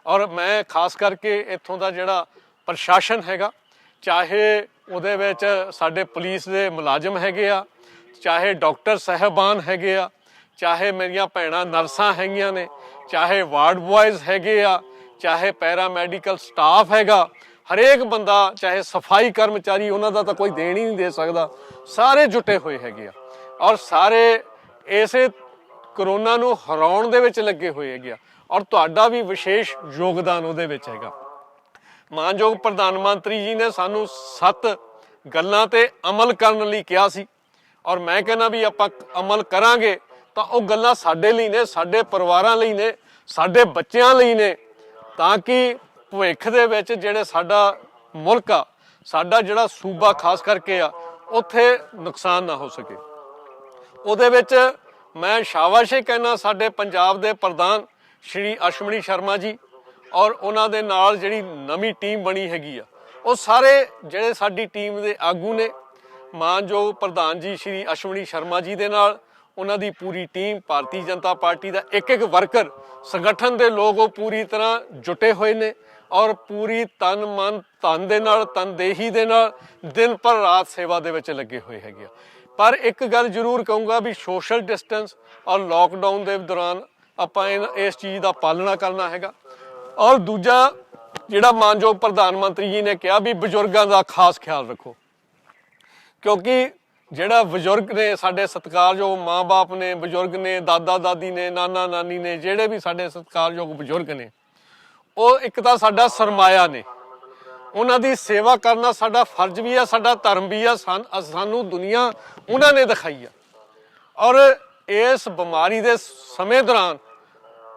ਔਰ ਮੈਂ ਖਾਸ ਕਰਕੇ ਇੱਥੋਂ ਦਾ ਜਿਹੜਾ ਪ੍ਰਸ਼ਾਸਨ ਹੈਗਾ, ਚਾਹੇ ਉਹਦੇ ਵਿੱਚ ਸਾਡੇ ਪੁਲਿਸ ਦੇ ਮੁਲਾਜ਼ਮ ਹੈਗੇ ਆ, ਚਾਹੇ ਡਾਕਟਰ ਸਾਹਿਬਾਨ ਹੈਗੇ ਆ, ਚਾਹੇ ਮੇਰੀਆਂ ਭੈਣਾਂ ਨਰਸਾਂ ਹੈਗੀਆਂ ਨੇ, ਚਾਹੇ ਵਾਰਡ ਬॉयਜ਼ ਹੈਗੇ ਆ, ਚਾਹੇ ਪੈਰਾਮੈਡੀਕਲ ਸਟਾਫ ਹੈਗਾ, ਹਰੇਕ ਬੰਦਾ, ਚਾਹੇ ਸਫਾਈ ਕਰਮਚਾਰੀ, ਉਹਨਾਂ ਦਾ ਤਾਂ ਕੋਈ ਦੇਣ ਹੀ ਨਹੀਂ ਦੇ ਸਕਦਾ, ਸਾਰੇ ਜੁਟੇ ਹੋਏ ਹੈਗੇ ਆ ਔਰ ਸਾਰੇ ਇਸੇ ਕਰੋਨਾ ਨੂੰ ਹਰਾਉਣ ਦੇ ਵਿੱਚ ਲੱਗੇ ਹੋਏ ਹੈਗੇ ਆ ਔਰ ਤੁਹਾਡਾ ਵੀ ਵਿਸ਼ੇਸ਼ ਯੋਗਦਾਨ ਉਹਦੇ ਵਿੱਚ ਹੈਗਾ। ਮਾਨਯੋਗ ਪ੍ਰਧਾਨ ਮੰਤਰੀ ਜੀ ਨੇ ਸਾਨੂੰ 7 ਗੱਲਾਂ ਤੇ ਅਮਲ ਕਰਨ ਲਈ ਕਿਹਾ ਸੀ ਔਰ ਮੈਂ ਕਹਿੰਦਾ ਵੀ ਆਪਾਂ ਅਮਲ ਕਰਾਂਗੇ ਤਾਂ ਉਹ ਗੱਲਾਂ ਸਾਡੇ ਲਈ ਨੇ, ਸਾਡੇ ਪਰਿਵਾਰਾਂ ਲਈ ਨੇ, ਸਾਡੇ ਬੱਚਿਆਂ ਲਈ ਨੇ, ਤਾਂ ਕਿ ਭਵਿੱਖ ਦੇ ਵਿੱਚ ਜਿਹੜੇ ਸਾਡਾ ਮੁਲਕ ਆ, ਸਾਡਾ ਜਿਹੜਾ ਸੂਬਾ ਖਾਸ ਕਰਕੇ ਆ, ਉੱਥੇ ਨੁਕਸਾਨ ਨਾ ਹੋ ਸਕੇ। ਉਹਦੇ ਵਿੱਚ ਮੈਂ ਸ਼ਾਬਾਸ਼ ਕਹਿਣਾ ਸਾਡੇ ਪੰਜਾਬ ਦੇ ਪ੍ਰਧਾਨ ਸ਼੍ਰੀ ਅਸ਼ਵਨੀ ਸ਼ਰਮਾ ਜੀ ਔਰ ਉਹਨਾਂ ਦੇ ਨਾਲ ਜਿਹੜੀ ਨਵੀਂ ਟੀਮ ਬਣੀ ਹੈਗੀ ਆ, ਉਹ ਸਾਰੇ ਜਿਹੜੇ ਸਾਡੀ ਟੀਮ ਦੇ ਆਗੂ ਨੇ, ਮਾਨਯੋਗ ਪ੍ਰਧਾਨ ਜੀ ਸ਼੍ਰੀ ਅਸ਼ਵਨੀ ਸ਼ਰਮਾ ਜੀ ਦੇ ਨਾਲ ਉਹਨਾਂ ਦੀ ਪੂਰੀ ਟੀਮ, ਭਾਰਤੀ ਜਨਤਾ ਪਾਰਟੀ ਦਾ ਇੱਕ ਵਰਕਰ, ਸੰਗਠਨ ਦੇ ਲੋਕ, ਉਹ ਪੂਰੀ ਤਰ੍ਹਾਂ ਜੁਟੇ ਹੋਏ ਨੇ ਔਰ ਪੂਰੀ ਤਨ ਮਨ ਧਨ ਦੇ ਨਾਲ, ਤਨਦੇਹੀ ਦੇ ਨਾਲ ਦਿਨ ਭਰ ਰਾਤ ਸੇਵਾ ਦੇ ਵਿੱਚ ਲੱਗੇ ਹੋਏ ਹੈਗੇ ਆ। ਪਰ ਇੱਕ ਗੱਲ ਜ਼ਰੂਰ ਕਹੂੰਗਾ ਵੀ ਸੋਸ਼ਲ ਡਿਸਟੈਂਸ ਔਰ ਲੋਕਡਾਊਨ ਦੇ ਦੌਰਾਨ ਆਪਾਂ ਇਸ ਚੀਜ਼ ਦਾ ਪਾਲਣਾ ਕਰਨਾ ਹੈਗਾ। ਔਰ ਦੂਜਾ ਜਿਹੜਾ ਮਾਨਯੋਗ ਪ੍ਰਧਾਨ ਮੰਤਰੀ ਜੀ ਨੇ ਕਿਹਾ ਵੀ ਬਜ਼ੁਰਗਾਂ ਦਾ ਖਾਸ ਖਿਆਲ ਰੱਖੋ, ਕਿਉਂਕਿ ਜਿਹੜਾ ਬਜ਼ੁਰਗ ਨੇ, ਸਾਡੇ ਸਤਿਕਾਰਯੋਗ ਮਾਂ-ਬਾਪ ਨੇ, ਬਜ਼ੁਰਗ ਨੇ, ਦਾਦਾ ਦਾਦੀ ਨੇ, ਨਾਨਾ ਨਾਨੀ ਨੇ, ਜਿਹੜੇ ਵੀ ਸਾਡੇ ਸਤਿਕਾਰਯੋਗ ਬਜ਼ੁਰਗ ਨੇ, ਉਹ ਇੱਕ ਤਾਂ ਸਾਡਾ ਸਰਮਾਇਆ ਨੇ। ਉਹਨਾਂ ਦੀ ਸੇਵਾ ਕਰਨਾ ਸਾਡਾ ਫਰਜ਼ ਵੀ ਆ, ਸਾਡਾ ਧਰਮ ਵੀ ਆ। ਸਾਨੂੰ ਦੁਨੀਆ ਉਹਨਾਂ ਨੇ ਦਿਖਾਈ ਆ ਔਰ ਇਸ ਬਿਮਾਰੀ ਦੇ ਸਮੇਂ ਦੌਰਾਨ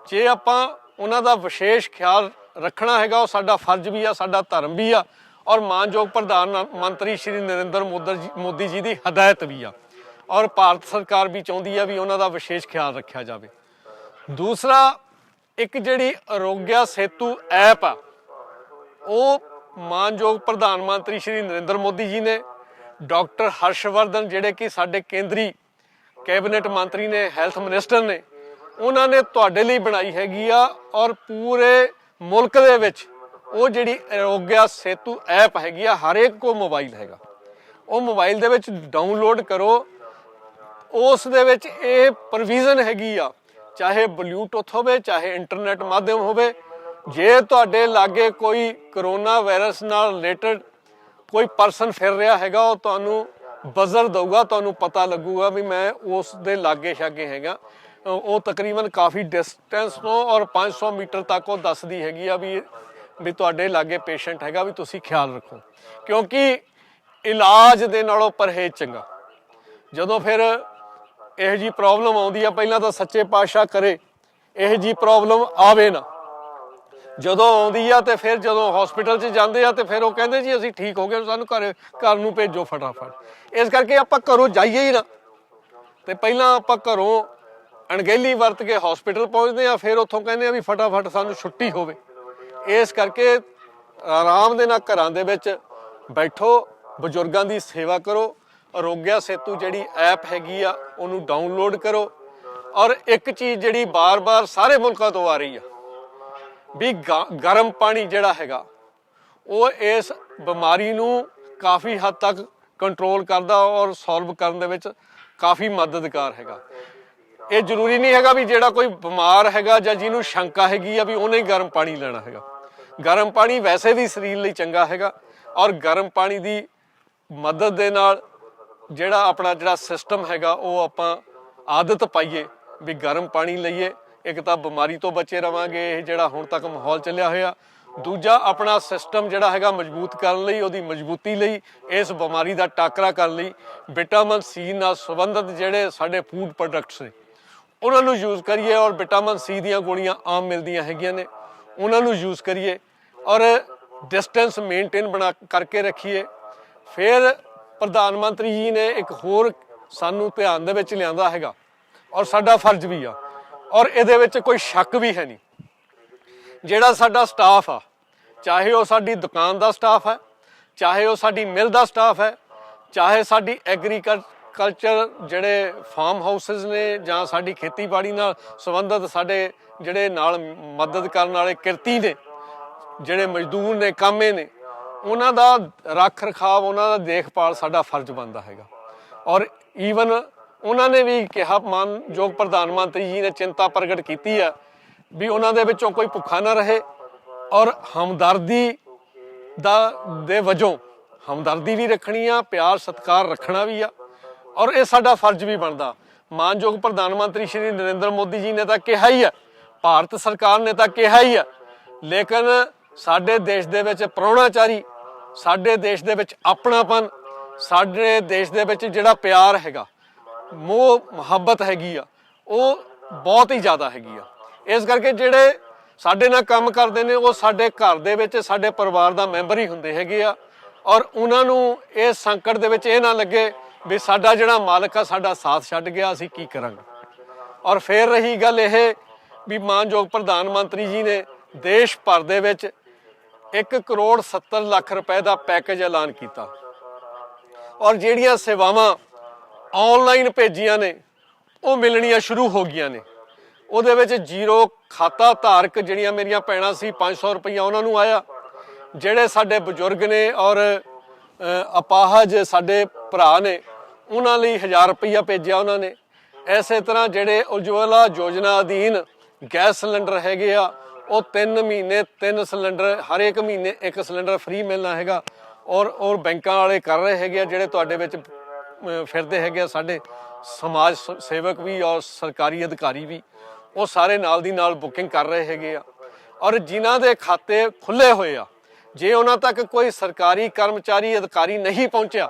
ਜੇ ਆਪਾਂ ਉਹਨਾਂ ਦਾ ਵਿਸ਼ੇਸ਼ ਖਿਆਲ ਰੱਖਣਾ ਹੈਗਾ, ਉਹ ਸਾਡਾ ਫਰਜ਼ ਵੀ ਆ, ਸਾਡਾ ਧਰਮ ਵੀ ਆ ਔਰ ਮਾਨਯੋਗ ਪ੍ਰਧਾਨ ਮੰਤਰੀ ਸ਼੍ਰੀ ਨਰਿੰਦਰ ਮੋਦੀ ਜੀ ਦੀ ਹਦਾਇਤ ਵੀ ਆ ਔਰ ਭਾਰਤ ਸਰਕਾਰ ਵੀ ਚਾਹੁੰਦੀ ਆ ਵੀ ਉਹਨਾਂ ਦਾ ਵਿਸ਼ੇਸ਼ ਖਿਆਲ ਰੱਖਿਆ ਜਾਵੇ। ਦੂਸਰਾ, ਇੱਕ ਜਿਹੜੀ ਆਰੋਗਿਆ ਸੇਤੂ ਐਪ ਆ, ਉਹ ਮਾਨਯੋਗ ਪ੍ਰਧਾਨ ਮੰਤਰੀ ਸ਼੍ਰੀ ਨਰਿੰਦਰ ਮੋਦੀ ਜੀ ਨੇ, ਡਾਕਟਰ ਹਰਸ਼ਵਰਧਨ ਜਿਹੜੇ ਕਿ ਸਾਡੇ ਕੇਂਦਰੀ ਕੈਬਨਿਟ ਮੰਤਰੀ ਨੇ, ਹੈਲਥ ਮਿਨਿਸਟਰ ਨੇ, ਉਹਨਾਂ ਨੇ ਤੁਹਾਡੇ ਲਈ ਬਣਾਈ ਹੈਗੀ ਆ ਔਰ ਪੂਰੇ ਮੁਲਕ ਦੇ ਵਿੱਚ ਉਹ ਜਿਹੜੀ ਆਰੋਗਿਆ ਸੇਤੂ ਐਪ ਹੈਗੀ ਆ, ਹਰੇਕ ਕੋਲ ਮੋਬਾਈਲ ਹੈਗਾ, ਉਹ ਮੋਬਾਈਲ ਦੇ ਵਿੱਚ ਡਾਊਨਲੋਡ ਕਰੋ। ਉਸ ਦੇ ਵਿੱਚ ਇਹ ਪ੍ਰੋਵੀਜ਼ਨ ਹੈਗੀ ਆ, ਚਾਹੇ ਬਲੂਟੁੱਥ ਹੋਵੇ, ਚਾਹੇ ਇੰਟਰਨੈਟ ਮਾਧਿਅਮ ਹੋਵੇ, ਜੇ ਤੁਹਾਡੇ ਲਾਗੇ ਕੋਈ ਕਰੋਨਾ ਵਾਇਰਸ ਨਾਲ ਰਿਲੇਟਡ ਕੋਈ ਪਰਸਨ ਫਿਰ ਰਿਹਾ ਹੈਗਾ, ਉਹ ਤੁਹਾਨੂੰ ਬਜ਼ਰ ਦਊਗਾ, ਤੁਹਾਨੂੰ ਪਤਾ ਲੱਗੂਗਾ ਵੀ ਮੈਂ ਉਸ ਦੇ ਲਾਗੇ ਛਾਗੇ ਹੈਗਾ। ਉਹ ਤਕਰੀਬਨ ਕਾਫੀ ਡਿਸਟੈਂਸ ਤੋਂ ਔਰ 500 ਮੀਟਰ ਤੱਕ ਉਹ ਦੱਸਦੀ ਹੈਗੀ ਆ ਵੀ ਤੁਹਾਡੇ ਲਾਗੇ ਪੇਸ਼ੈਂਟ ਹੈਗਾ, ਵੀ ਤੁਸੀਂ ਖਿਆਲ ਰੱਖੋ, ਕਿਉਂਕਿ ਇਲਾਜ ਦੇ ਨਾਲੋਂ ਪਰਹੇਜ਼ ਚੰਗਾ। ਜਦੋਂ ਫਿਰ ਇਹੋ ਜਿਹੀ ਪ੍ਰੋਬਲਮ ਆਉਂਦੀ ਆ, ਪਹਿਲਾਂ ਤਾਂ ਸੱਚੇ ਪਾਤਸ਼ਾਹ ਕਰੇ ਇਹੋ ਜਿਹੀ ਪ੍ਰੋਬਲਮ ਆਵੇ ਨਾ, ਜਦੋਂ ਆਉਂਦੀ ਆ ਤੇ ਫਿਰ ਜਦੋਂ ਹਸਪੀਟਲ 'ਚ ਜਾਂਦੇ ਆ ਤੇ ਫਿਰ ਉਹ ਕਹਿੰਦੇ ਜੀ ਅਸੀਂ ਠੀਕ ਹੋ ਗਏ, ਸਾਨੂੰ ਘਰ ਨੂੰ ਭੇਜੋ ਫਟਾਫਟ। ਇਸ ਕਰਕੇ ਆਪਾਂ ਘਰੋਂ ਜਾਈਏ ਹੀ ਨਾ, ਤੇ ਪਹਿਲਾਂ ਆਪਾਂ ਘਰੋਂ ਅਣਗਹਿਲੀ ਵਰਤ ਕੇ ਹਸਪੀਟਲ ਪਹੁੰਚਦੇ ਆ, ਫਿਰ ਉੱਥੋਂ ਕਹਿੰਦੇ ਆ ਵੀ ਫਟਾਫਟ ਸਾਨੂੰ ਛੁੱਟੀ ਹੋਵੇ। ਇਸ ਕਰਕੇ ਆਰਾਮ ਦੇ ਨਾਲ ਘਰਾਂ ਦੇ ਵਿੱਚ ਬੈਠੋ, ਬਜ਼ੁਰਗਾਂ ਦੀ ਸੇਵਾ ਕਰੋ। ਆਰੋਗਿਆ ਸੇਤੂ ਜਿਹੜੀ ਐਪ ਹੈਗੀ ਆ, ਉਹਨੂੰ ਡਾਊਨਲੋਡ ਕਰੋ। ਔਰ ਇੱਕ ਚੀਜ਼ ਜਿਹੜੀ ਬਾਰ-ਬਾਰ ਸਾਰੇ ਮੁਲਕਾਂ ਤੋਂ ਆ ਰਹੀ ਆ ਵੀ ਗਰਮ ਪਾਣੀ ਜਿਹੜਾ ਹੈਗਾ, ਉਹ ਇਸ ਬਿਮਾਰੀ ਨੂੰ ਕਾਫੀ ਹੱਦ ਤੱਕ ਕੰਟਰੋਲ ਕਰਦਾ ਔਰ ਸੋਲਵ ਕਰਨ ਦੇ ਵਿੱਚ ਕਾਫੀ ਮਦਦਗਾਰ ਹੈਗਾ। ਇਹ ਜ਼ਰੂਰੀ ਨਹੀਂ ਹੈਗਾ ਵੀ ਜਿਹੜਾ ਕੋਈ ਬਿਮਾਰ ਹੈਗਾ ਜਾਂ ਜਿਹਨੂੰ ਸ਼ੰਕਾ ਹੈਗੀ ਆ ਵੀ ਉਹਨੇ ਗਰਮ ਪਾਣੀ ਲੈਣਾ ਹੈਗਾ। ਗਰਮ ਪਾਣੀ ਵੈਸੇ ਵੀ ਸਰੀਰ ਲਈ ਚੰਗਾ ਹੈਗਾ ਔਰ ਗਰਮ ਪਾਣੀ ਦੀ ਮਦਦ ਦੇ ਨਾਲ ਜਿਹੜਾ ਆਪਣਾ ਜਿਹੜਾ ਸਿਸਟਮ ਹੈਗਾ, ਉਹ ਆਪਾਂ ਆਦਤ ਪਾਈਏ ਵੀ ਗਰਮ ਪਾਣੀ ਲਈਏ। ਇੱਕ ਤਾਂ ਬਿਮਾਰੀ ਤੋਂ ਬਚੇ ਰਵਾਂਗੇ। ਇਹ ਜਿਹੜਾ ਹੁਣ ਤੱਕ ਮਾਹੌਲ ਚੱਲਿਆ ਹੋਇਆ, ਦੂਜਾ ਆਪਣਾ ਸਿਸਟਮ ਜਿਹੜਾ ਹੈਗਾ ਮਜ਼ਬੂਤ ਕਰਨ ਲਈ, ਉਹਦੀ ਮਜ਼ਬੂਤੀ ਲਈ, ਇਸ ਬਿਮਾਰੀ ਦਾ ਟਾਕਰਾ ਕਰਨ ਲਈ ਵਿਟਾਮਿਨ ਸੀ ਨਾਲ ਸੰਬੰਧਿਤ ਜਿਹੜੇ ਸਾਡੇ ਫੂਡ ਪ੍ਰੋਡਕਟਸ ਨੇ ਉਹਨਾਂ ਨੂੰ ਯੂਜ਼ ਕਰੀਏ। ਔਰ ਵਿਟਾਮਿਨ ਸੀ ਦੀਆਂ ਗੋਲੀਆਂ ਆਮ ਮਿਲਦੀਆਂ ਹੈਗੀਆਂ ਨੇ, ਉਹਨਾਂ ਨੂੰ ਯੂਜ਼ ਕਰੀਏ ਔਰ ਡਿਸਟੈਂਸ ਮੇਨਟੇਨ ਬਣਾ ਕਰਕੇ ਰੱਖੀਏ। ਫਿਰ ਪ੍ਰਧਾਨ ਮੰਤਰੀ ਜੀ ਨੇ ਇੱਕ ਹੋਰ ਸਾਨੂੰ ਧਿਆਨ ਦੇ ਵਿੱਚ ਲਿਆਂਦਾ ਹੈਗਾ ਔਰ ਸਾਡਾ ਫਰਜ਼ ਵੀ ਆ ਔਰ ਇਹਦੇ ਵਿੱਚ ਕੋਈ ਸ਼ੱਕ ਵੀ ਹੈ ਨਹੀਂ। ਜਿਹੜਾ ਸਾਡਾ ਸਟਾਫ ਆ, ਚਾਹੇ ਉਹ ਸਾਡੀ ਦੁਕਾਨ ਦਾ ਸਟਾਫ ਹੈ, ਚਾਹੇ ਉਹ ਸਾਡੀ ਮਿਲ ਦਾ ਸਟਾਫ ਹੈ, ਚਾਹੇ ਸਾਡੀ ਐਗਰੀਕਲਚਰ ਜਿਹੜੇ ਫਾਰਮ ਹਾਊਸਿਸ ਨੇ, ਜਾਂ ਸਾਡੀ ਖੇਤੀਬਾੜੀ ਨਾਲ ਸੰਬੰਧਿਤ ਸਾਡੇ ਜਿਹੜੇ ਨਾਲ ਮਦਦ ਕਰਨ ਵਾਲੇ ਕਿਰਤੀ ਨੇ, ਜਿਹੜੇ ਮਜ਼ਦੂਰ ਨੇ, ਕਾਮੇ ਨੇ, ਉਹਨਾਂ ਦਾ ਰੱਖ ਰਖਾਵ, ਉਹਨਾਂ ਦਾ ਦੇਖਭਾਲ ਸਾਡਾ ਫਰਜ਼ ਬਣਦਾ ਹੈਗਾ। ਔਰ ਈਵਨ ਉਹਨਾਂ ਨੇ ਵੀ ਕਿਹਾ, ਮਾਨਯੋਗ ਪ੍ਰਧਾਨ ਮੰਤਰੀ ਜੀ ਨੇ ਚਿੰਤਾ ਪ੍ਰਗਟ ਕੀਤੀ ਹੈ ਵੀ ਉਹਨਾਂ ਦੇ ਵਿੱਚੋਂ ਕੋਈ ਭੁੱਖਾ ਨਾ ਰਹੇ। ਔਰ ਹਮਦਰਦੀ ਦੇ ਵਜੋਂ ਹਮਦਰਦੀ ਵੀ ਰੱਖਣੀ ਆ, ਪਿਆਰ ਸਤਿਕਾਰ ਰੱਖਣਾ ਵੀ ਆ ਔਰ ਇਹ ਸਾਡਾ ਫਰਜ਼ ਵੀ ਬਣਦਾ। ਮਾਨਯੋਗ ਪ੍ਰਧਾਨ ਮੰਤਰੀ ਸ਼੍ਰੀ ਨਰਿੰਦਰ ਮੋਦੀ ਜੀ ਨੇ ਤਾਂ ਕਿਹਾ ਹੀ ਹੈ, ਭਾਰਤ ਸਰਕਾਰ ਨੇ ਤਾਂ ਕਿਹਾ ਹੀ ਹੈ, ਲੇਕਿਨ ਸਾਡੇ ਦੇਸ਼ ਦੇ ਵਿੱਚ ਪ੍ਰਾਹੁਣਾਚਾਰੀ, ਸਾਡੇ ਦੇਸ਼ ਦੇ ਵਿੱਚ ਆਪਣਾਪਨ, ਸਾਡੇ ਦੇਸ਼ ਦੇ ਵਿੱਚ ਜਿਹੜਾ ਪਿਆਰ ਹੈਗਾ, ਮੋਹ ਮੁਹੱਬਤ ਹੈਗੀ ਆ, ਉਹ ਬਹੁਤ ਹੀ ਜ਼ਿਆਦਾ ਹੈਗੀ ਆ। ਇਸ ਕਰਕੇ ਜਿਹੜੇ ਸਾਡੇ ਨਾਲ ਕੰਮ ਕਰਦੇ ਨੇ ਉਹ ਸਾਡੇ ਘਰ ਦੇ ਵਿੱਚ ਸਾਡੇ ਪਰਿਵਾਰ ਦਾ ਮੈਂਬਰ ਹੀ ਹੁੰਦੇ ਹੈਗੇ ਆ ਔਰ ਉਹਨਾਂ ਨੂੰ ਇਸ ਸੰਕਟ ਦੇ ਵਿੱਚ ਇਹ ਨਾ ਲੱਗੇ ਵੀ ਸਾਡਾ ਜਿਹੜਾ ਮਾਲਕ ਆ ਸਾਡਾ ਸਾਥ ਛੱਡ ਗਿਆ, ਅਸੀਂ ਕੀ ਕਰਾਂਗੇ। ਔਰ ਫਿਰ ਰਹੀ ਗੱਲ ਇਹ ਵੀ ਮਾਨਯੋਗ ਪ੍ਰਧਾਨ ਮੰਤਰੀ ਜੀ ਨੇ ਦੇਸ਼ ਭਰ ਦੇ ਵਿੱਚ 1 ਕਰੋੜ 70 ਲੱਖ ਰੁਪਏ ਦਾ ਪੈਕੇਜ ਐਲਾਨ ਕੀਤਾ ਔਰ ਜਿਹੜੀਆਂ ਸੇਵਾਵਾਂ ਆਨਲਾਈਨ ਭੇਜੀਆਂ ਨੇ ਉਹ ਮਿਲਣੀਆਂ ਸ਼ੁਰੂ ਹੋ ਗਈਆਂ ਨੇ। ਉਹਦੇ ਵਿੱਚ ਜ਼ੀਰੋ ਖਾਤਾ ਧਾਰਕ ਜਿਹੜੀਆਂ ਮੇਰੀਆਂ ਭੈਣਾਂ ਸੀ 500 ਰੁਪਈਆ ਉਹਨਾਂ ਨੂੰ ਆਇਆ, ਜਿਹੜੇ ਸਾਡੇ ਬਜ਼ੁਰਗ ਨੇ ਔਰ ਅਪਾਹਜ ਸਾਡੇ ਭਰਾ ਨੇ ਉਹਨਾਂ ਲਈ 1000 ਰੁਪਈਆ ਭੇਜਿਆ ਉਹਨਾਂ ਨੇ। ਇਸੇ ਤਰ੍ਹਾਂ ਜਿਹੜੇ ਉਜਵਲਾ ਯੋਜਨਾ ਅਧੀਨ ਗੈਸ ਸਿਲੰਡਰ ਹੈਗੇ ਆ ਉਹ 3 ਮਹੀਨੇ 3 ਸਿਲੰਡਰ, ਹਰ ਇੱਕ ਮਹੀਨੇ 1 ਸਿਲੰਡਰ ਫ੍ਰੀ ਮਿਲਣਾ ਹੈਗਾ ਔਰ ਬੈਂਕਾਂ ਵਾਲੇ ਕਰ ਰਹੇ ਹੈਗੇ ਆ, ਜਿਹੜੇ ਤੁਹਾਡੇ ਵਿੱਚ ਫਿਰਦੇ ਹੈਗੇ ਆ ਸਾਡੇ ਸਮਾਜ ਸੇਵਕ ਵੀ ਔਰ ਸਰਕਾਰੀ ਅਧਿਕਾਰੀ ਵੀ, ਉਹ ਸਾਰੇ ਨਾਲ ਦੀ ਨਾਲ ਬੁਕਿੰਗ ਕਰ ਰਹੇ ਹੈਗੇ ਆ। ਔਰ ਜਿਨ੍ਹਾਂ ਦੇ ਖਾਤੇ ਖੁੱਲੇ ਹੋਏ ਆ, ਜੇ ਉਹਨਾਂ ਤੱਕ ਕੋਈ ਸਰਕਾਰੀ ਕਰਮਚਾਰੀ ਅਧਿਕਾਰੀ ਨਹੀਂ ਪਹੁੰਚਿਆ,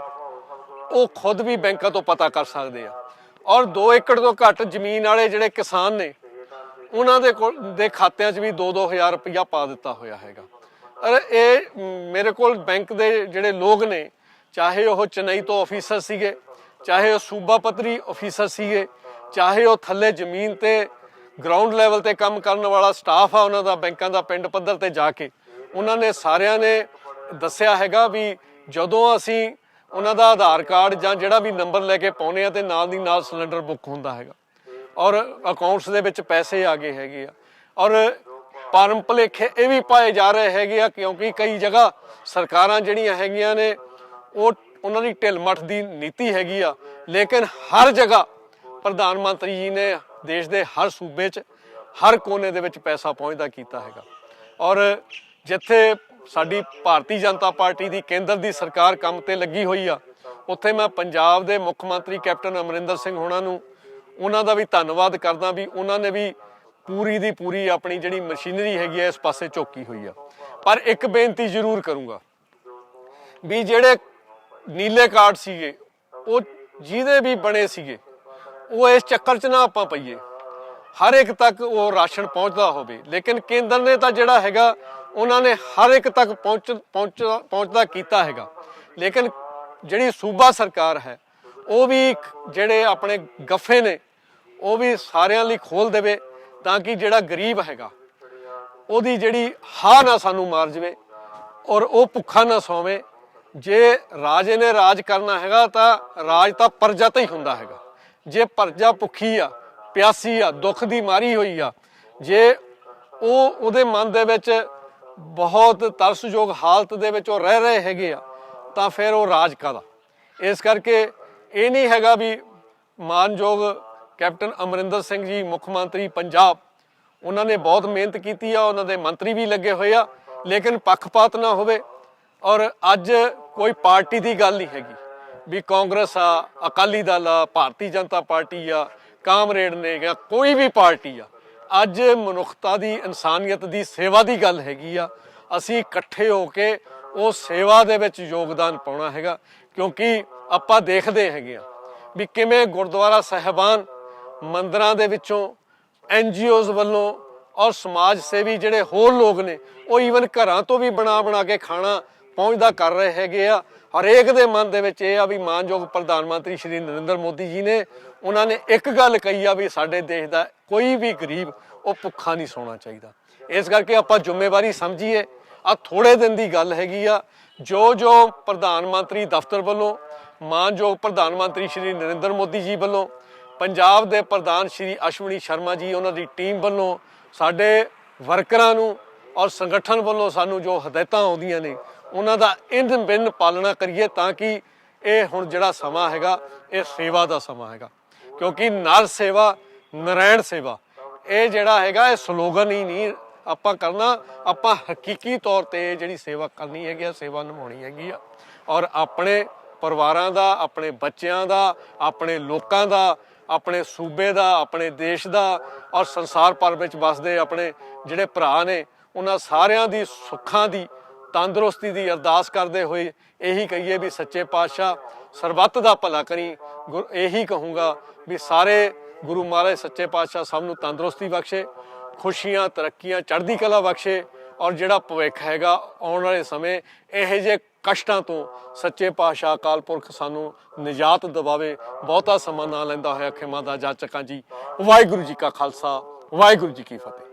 ਉਹ ਖੁਦ ਵੀ ਬੈਂਕਾਂ ਤੋਂ ਪਤਾ ਕਰ ਸਕਦੇ ਆ। ਔਰ 2 ਏਕੜ ਤੋਂ ਘੱਟ ਜ਼ਮੀਨ ਵਾਲੇ ਜਿਹੜੇ ਕਿਸਾਨ ਨੇ ਉਹਨਾਂ ਦੇ ਖਾਤਿਆਂ 'ਚ ਵੀ 2-2000 ਰੁਪਈਆ ਪਾ ਦਿੱਤਾ ਹੋਇਆ ਹੈਗਾ। ਔਰ ਇਹ ਮੇਰੇ ਕੋਲ ਬੈਂਕ ਦੇ ਜਿਹੜੇ ਲੋਕ ਨੇ, ਚਾਹੇ ਉਹ ਚੇਨਈ ਤੋਂ ਆਫੀਸਰ ਸੀਗੇ, ਚਾਹੇ ਉਹ ਸੂਬਾ ਪੱਧਰੀ ਆਫੀਸਰ ਸੀਗੇ, ਚਾਹੇ ਉਹ ਥੱਲੇ ਜ਼ਮੀਨ ਤੇ ਗਰਾਊਂਡ ਲੈਵਲ ਤੇ ਕੰਮ ਕਰਨ ਵਾਲਾ ਸਟਾਫ ਆ ਉਹਨਾਂ ਦਾ, ਬੈਂਕਾਂ ਦਾ ਪਿੰਡ ਪੱਧਰ ਤੇ ਜਾ ਕੇ ਉਹਨਾਂ ਨੇ ਸਾਰਿਆਂ ਨੇ ਦੱਸਿਆ ਹੈਗਾ ਵੀ ਜਦੋਂ ਅਸੀਂ ਉਹਨਾਂ ਦਾ ਆਧਾਰ ਕਾਰਡ ਜਾਂ ਜਿਹੜਾ ਵੀ ਨੰਬਰ ਲੈ ਕੇ ਪਾਉਂਦੇ ਆ ਤੇ ਨਾਲ ਦੀ ਨਾਲ ਸਿਲੰਡਰ ਬੁੱਕ ਹੁੰਦਾ ਹੈਗਾ ਔਰ ਅਕਾਊਂਟਸ ਦੇ ਵਿੱਚ ਪੈਸੇ ਆ ਗਏ ਹੈਗੇ ਆ। ਔਰ ਭਰਮ ਭੁਲੇਖੇ ਇਹ ਵੀ ਪਾਏ ਜਾ ਰਹੇ ਹੈਗੇ ਆ, ਕਿਉਂਕਿ ਕਈ ਜਗ੍ਹਾ ਸਰਕਾਰਾਂ ਜਿਹੜੀਆਂ ਹੈਗੀਆਂ ਨੇ ਉਹ ਉਹਨਾਂ ਦੀ ਢਿੱਲ ਮੱਠ ਦੀ ਨੀਤੀ ਹੈਗੀ ਆ, ਲੇਕਿਨ ਹਰ ਜਗ੍ਹਾ ਪ੍ਰਧਾਨ ਮੰਤਰੀ ਜੀ ਨੇ ਦੇਸ਼ ਦੇ ਹਰ ਸੂਬੇ 'ਚ ਹਰ ਕੋਨੇ ਦੇ ਵਿੱਚ ਪੈਸਾ ਪਹੁੰਚਦਾ ਕੀਤਾ ਹੈਗਾ। ਔਰ ਜਿੱਥੇ ਸਾਡੀ ਭਾਰਤੀ ਜਨਤਾ ਪਾਰਟੀ ਦੀ ਕੇਂਦਰ ਦੀ ਸਰਕਾਰ ਕੰਮ ਤੇ ਲੱਗੀ ਹੋਈ ਆ, ਉੱਥੇ ਮੈਂ ਪੰਜਾਬ ਦੇ ਮੁੱਖ ਮੰਤਰੀ ਕੈਪਟਨ ਅਮਰਿੰਦਰ ਸਿੰਘ ਹੋਣਾ ਨੂੰ ਉਹਨਾਂ ਦਾ ਵੀ ਧੰਨਵਾਦ ਕਰਦਾ ਵੀ ਉਹਨਾਂ ਨੇ ਵੀ ਪੂਰੀ ਦੀ ਪੂਰੀ ਆਪਣੀ ਜਿਹੜੀ ਮਸ਼ੀਨਰੀ ਹੈਗੀ ਹੈ ਇਸ ਪਾਸੇ ਝੋਕੀ ਹੋਈ ਆ। ਪਰ ਇੱਕ ਬੇਨਤੀ ਜ਼ਰੂਰ ਕਰੂੰਗਾ ਵੀ ਜਿਹੜੇ ਨੀਲੇ ਕਾਰਡ ਸੀਗੇ ਉਹ ਜਿਹਦੇ ਵੀ ਬਣੇ ਸੀਗੇ ਉਹ ਇਸ ਚੱਕਰ 'ਚ ਨਾ ਆਪਾਂ ਪਈਏ, ਹਰ ਇੱਕ ਤੱਕ ਉਹ ਰਾਸ਼ਨ ਪਹੁੰਚਦਾ ਹੋਵੇ। ਲੇਕਿਨ ਕੇਂਦਰ ਨੇ ਤਾਂ ਜਿਹੜਾ ਹੈਗਾ ਉਹਨਾਂ ਨੇ ਹਰ ਇੱਕ ਤੱਕ ਪਹੁੰਚਦਾ ਕੀਤਾ ਹੈਗਾ, ਲੇਕਿਨ ਜਿਹੜੀ ਸੂਬਾ ਸਰਕਾਰ ਹੈ ਉਹ ਵੀ ਜਿਹੜੇ ਆਪਣੇ ਗੱਫੇ ਨੇ ਉਹ ਵੀ ਸਾਰਿਆਂ ਲਈ ਖੋਲ ਦੇਵੇ, ਤਾਂ ਕਿ ਜਿਹੜਾ ਗਰੀਬ ਹੈਗਾ ਉਹਦੀ ਜਿਹੜੀ ਹਾਂ ਨਾ ਸਾਨੂੰ ਮਾਰ ਜਾਵੇ ਔਰ ਉਹ ਭੁੱਖਾ ਨਾ ਸੌਵੇ। ਜੇ ਰਾਜੇ ਨੇ ਰਾਜ ਕਰਨਾ ਹੈਗਾ ਤਾਂ ਰਾਜ ਤਾਂ ਪ੍ਰਜਾ ਤੇ ਹੀ ਹੁੰਦਾ ਹੈਗਾ। ਜੇ ਪ੍ਰਜਾ ਭੁੱਖੀ ਆ, ਪਿਆਸੀ ਆ, ਦੁੱਖ ਦੀ ਮਾਰੀ ਹੋਈ ਆ, ਜੇ ਉਹਦੇ ਮਨ ਦੇ ਵਿੱਚ ਬਹੁਤ ਤਰਸਯੋਗ ਹਾਲਤ ਦੇ ਵਿੱਚ ਉਹ ਰਹਿ ਰਹੇ ਹੈਗੇ ਆ, ਤਾਂ ਫਿਰ ਉਹ ਰਾਜ ਕਾਹਦਾ। ਇਸ ਕਰਕੇ ਇਹ ਨਹੀਂ ਹੈਗਾ ਵੀ ਮਾਨਯੋਗ ਕੈਪਟਨ ਅਮਰਿੰਦਰ ਸਿੰਘ ਜੀ ਮੁੱਖ ਮੰਤਰੀ ਪੰਜਾਬ, ਉਹਨਾਂ ਨੇ ਬਹੁਤ ਮਿਹਨਤ ਕੀਤੀ ਆ, ਉਹਨਾਂ ਦੇ ਮੰਤਰੀ ਵੀ ਲੱਗੇ ਹੋਏ ਆ, ਲੇਕਿਨ ਪੱਖਪਾਤ ਨਾ ਹੋਵੇ। ਔਰ ਅੱਜ ਕੋਈ ਪਾਰਟੀ ਦੀ ਗੱਲ ਨਹੀਂ ਹੈਗੀ ਵੀ ਕਾਂਗਰਸ ਆ, ਅਕਾਲੀ ਦਲ ਆ, ਭਾਰਤੀ ਜਨਤਾ ਪਾਰਟੀ ਆ, ਕਾਮਰੇਡ ਨੇ ਜਾਂ ਕੋਈ ਵੀ ਪਾਰਟੀ ਆ। ਅੱਜ ਮਨੁੱਖਤਾ ਦੀ, ਇਨਸਾਨੀਅਤ ਦੀ ਸੇਵਾ ਦੀ ਗੱਲ ਹੈਗੀ ਆ। ਅਸੀਂ ਇਕੱਠੇ ਹੋ ਕੇ ਉਹ ਸੇਵਾ ਦੇ ਵਿੱਚ ਯੋਗਦਾਨ ਪਾਉਣਾ ਹੈਗਾ। ਕਿਉਂਕਿ ਆਪਾਂ ਦੇਖਦੇ ਹੈਗੇ ਆ ਵੀ ਕਿਵੇਂ ਗੁਰਦੁਆਰਾ ਸਾਹਿਬਾਨ ਮੰਦਿਰਾਂ ਦੇ ਵਿੱਚੋਂ NGOs ਵੱਲੋਂ ਔਰ ਸਮਾਜ ਸੇਵੀ ਜਿਹੜੇ ਹੋਰ ਲੋਕ ਨੇ ਉਹ ਈਵਨ ਘਰਾਂ ਤੋਂ ਵੀ ਬਣਾ ਕੇ ਖਾਣਾ ਪਹੁੰਚਦਾ ਕਰ ਰਹੇ ਹੈਗੇ ਆ। ਹਰੇਕ ਦੇ ਮਨ ਦੇ ਵਿੱਚ ਇਹ ਆ ਵੀ ਮਾਨਯੋਗ ਪ੍ਰਧਾਨ ਮੰਤਰੀ ਸ਼੍ਰੀ ਨਰਿੰਦਰ ਮੋਦੀ ਜੀ ਨੇ ਉਹਨਾਂ ਨੇ ਇੱਕ ਗੱਲ ਕਹੀ ਆ ਵੀ ਸਾਡੇ ਦੇਸ਼ ਦਾ ਕੋਈ ਵੀ ਗਰੀਬ ਉਹ ਭੁੱਖਾ ਨਹੀਂ ਸੌਣਾ ਚਾਹੀਦਾ। ਇਸ ਕਰਕੇ ਆਪਾਂ ਜ਼ਿੰਮੇਵਾਰੀ ਸਮਝੀਏ। ਆ ਥੋੜੇ ਦਿਨ ਦੀ ਗੱਲ ਹੈਗੀ ਆ। ਜੋ ਪ੍ਰਧਾਨ ਮੰਤਰੀ ਦਫ਼ਤਰ ਵੱਲੋਂ ਮਾਨਯੋਗ ਪ੍ਰਧਾਨ ਮੰਤਰੀ ਸ਼੍ਰੀ ਨਰਿੰਦਰ ਮੋਦੀ ਜੀ ਵੱਲੋਂ ਪੰਜਾਬ ਦੇ ਪ੍ਰਧਾਨ ਸ਼੍ਰੀ ਅਸ਼ਵਨੀ ਸ਼ਰਮਾ ਜੀ ਉਹਨਾਂ ਦੀ ਟੀਮ ਵੱਲੋਂ ਸਾਡੇ ਵਰਕਰਾਂ ਨੂੰ ਔਰ ਸੰਗਠਨ ਵੱਲੋਂ ਸਾਨੂੰ ਜੋ ਹਦਾਇਤਾਂ ਆਉਂਦੀਆਂ ਨੇ ਉਹਨਾਂ ਦਾ ਇਨ ਬਿਨ ਪਾਲਣਾ ਕਰੀਏ ਤਾਂ ਕਿ ਇਹ ਹੁਣ ਜਿਹੜਾ ਸਮਾਂ ਹੈਗਾ ਇਹ ਸੇਵਾ ਦਾ ਸਮਾਂ ਹੈਗਾ। ਕਿਉਂਕਿ ਨਰ ਸੇਵਾ ਨਰਾਇਣ ਸੇਵਾ ਇਹ ਜਿਹੜਾ ਹੈਗਾ ਇਹ ਸਲੋਗਨ ਹੀ ਨਹੀਂ ਆਪਾਂ ਕਰਨਾ, ਆਪਾਂ ਹਕੀਕੀ ਤੌਰ ਤੇ ਜਿਹੜੀ ਸੇਵਾ ਕਰਨੀ ਹੈਗੀ ਆ, ਸੇਵਾ ਨਿਭਾਉਣੀ ਹੈਗੀ ਆ। ਔਰ ਆਪਣੇ ਪਰਿਵਾਰਾਂ ਦਾ, ਆਪਣੇ ਬੱਚਿਆਂ ਦਾ, ਆਪਣੇ ਲੋਕਾਂ ਦਾ, ਆਪਣੇ ਸੂਬੇ ਦਾ, ਆਪਣੇ ਦੇਸ਼ ਦਾ ਔਰ ਸੰਸਾਰ ਭਰ ਵਿੱਚ ਵਸਦੇ ਆਪਣੇ ਜਿਹੜੇ ਭਰਾ ਨੇ ਉਹਨਾਂ ਸਾਰਿਆਂ ਦੀ ਸੁੱਖਾਂ ਦੀ, ਤੰਦਰੁਸਤੀ ਦੀ ਅਰਦਾਸ ਕਰਦੇ ਹੋਏ ਇਹੀ ਕਹੀਏ ਵੀ ਸੱਚੇ ਪਾਤਸ਼ਾਹ ਸਰਬੱਤ ਦਾ ਭਲਾ ਕਰੀ। ਇਹੀ ਕਹੂੰਗਾ ਵੀ ਸਾਰੇ ਗੁਰੂ ਮਹਾਰਾਜ ਸੱਚੇ ਪਾਤਸ਼ਾਹ ਸਭ ਨੂੰ ਤੰਦਰੁਸਤੀ ਬਖਸ਼ੇ, ਖੁਸ਼ੀਆਂ, ਤਰੱਕੀਆਂ, ਚੜ੍ਹਦੀ ਕਲਾ ਬਖਸ਼ੇ। ਔਰ ਜਿਹੜਾ ਭਵਿੱਖ ਹੈਗਾ ਆਉਣ ਵਾਲੇ ਸਮੇਂ ਇਹੋ ਜਿਹੇ ਕਸ਼ਟਾਂ ਤੋਂ ਸੱਚੇ ਪਾਤਸ਼ਾਹ ਅਕਾਲ ਪੁਰਖ ਸਾਨੂੰ ਨਿਜਾਤ ਦਿਵਾਵੇ। ਬਹੁਤਾ ਸਮਾਂ ਨਾ ਲੈਂਦਾ ਹੋਇਆ ਖਿਮਾ ਦਾ ਜਾਚਕਾਂ ਜੀ। ਵਾਹਿਗੁਰੂ ਜੀ ਕਾ ਖਾਲਸਾ, ਵਾਹਿਗੁਰੂ ਜੀ ਕੀ ਫਤਿਹ।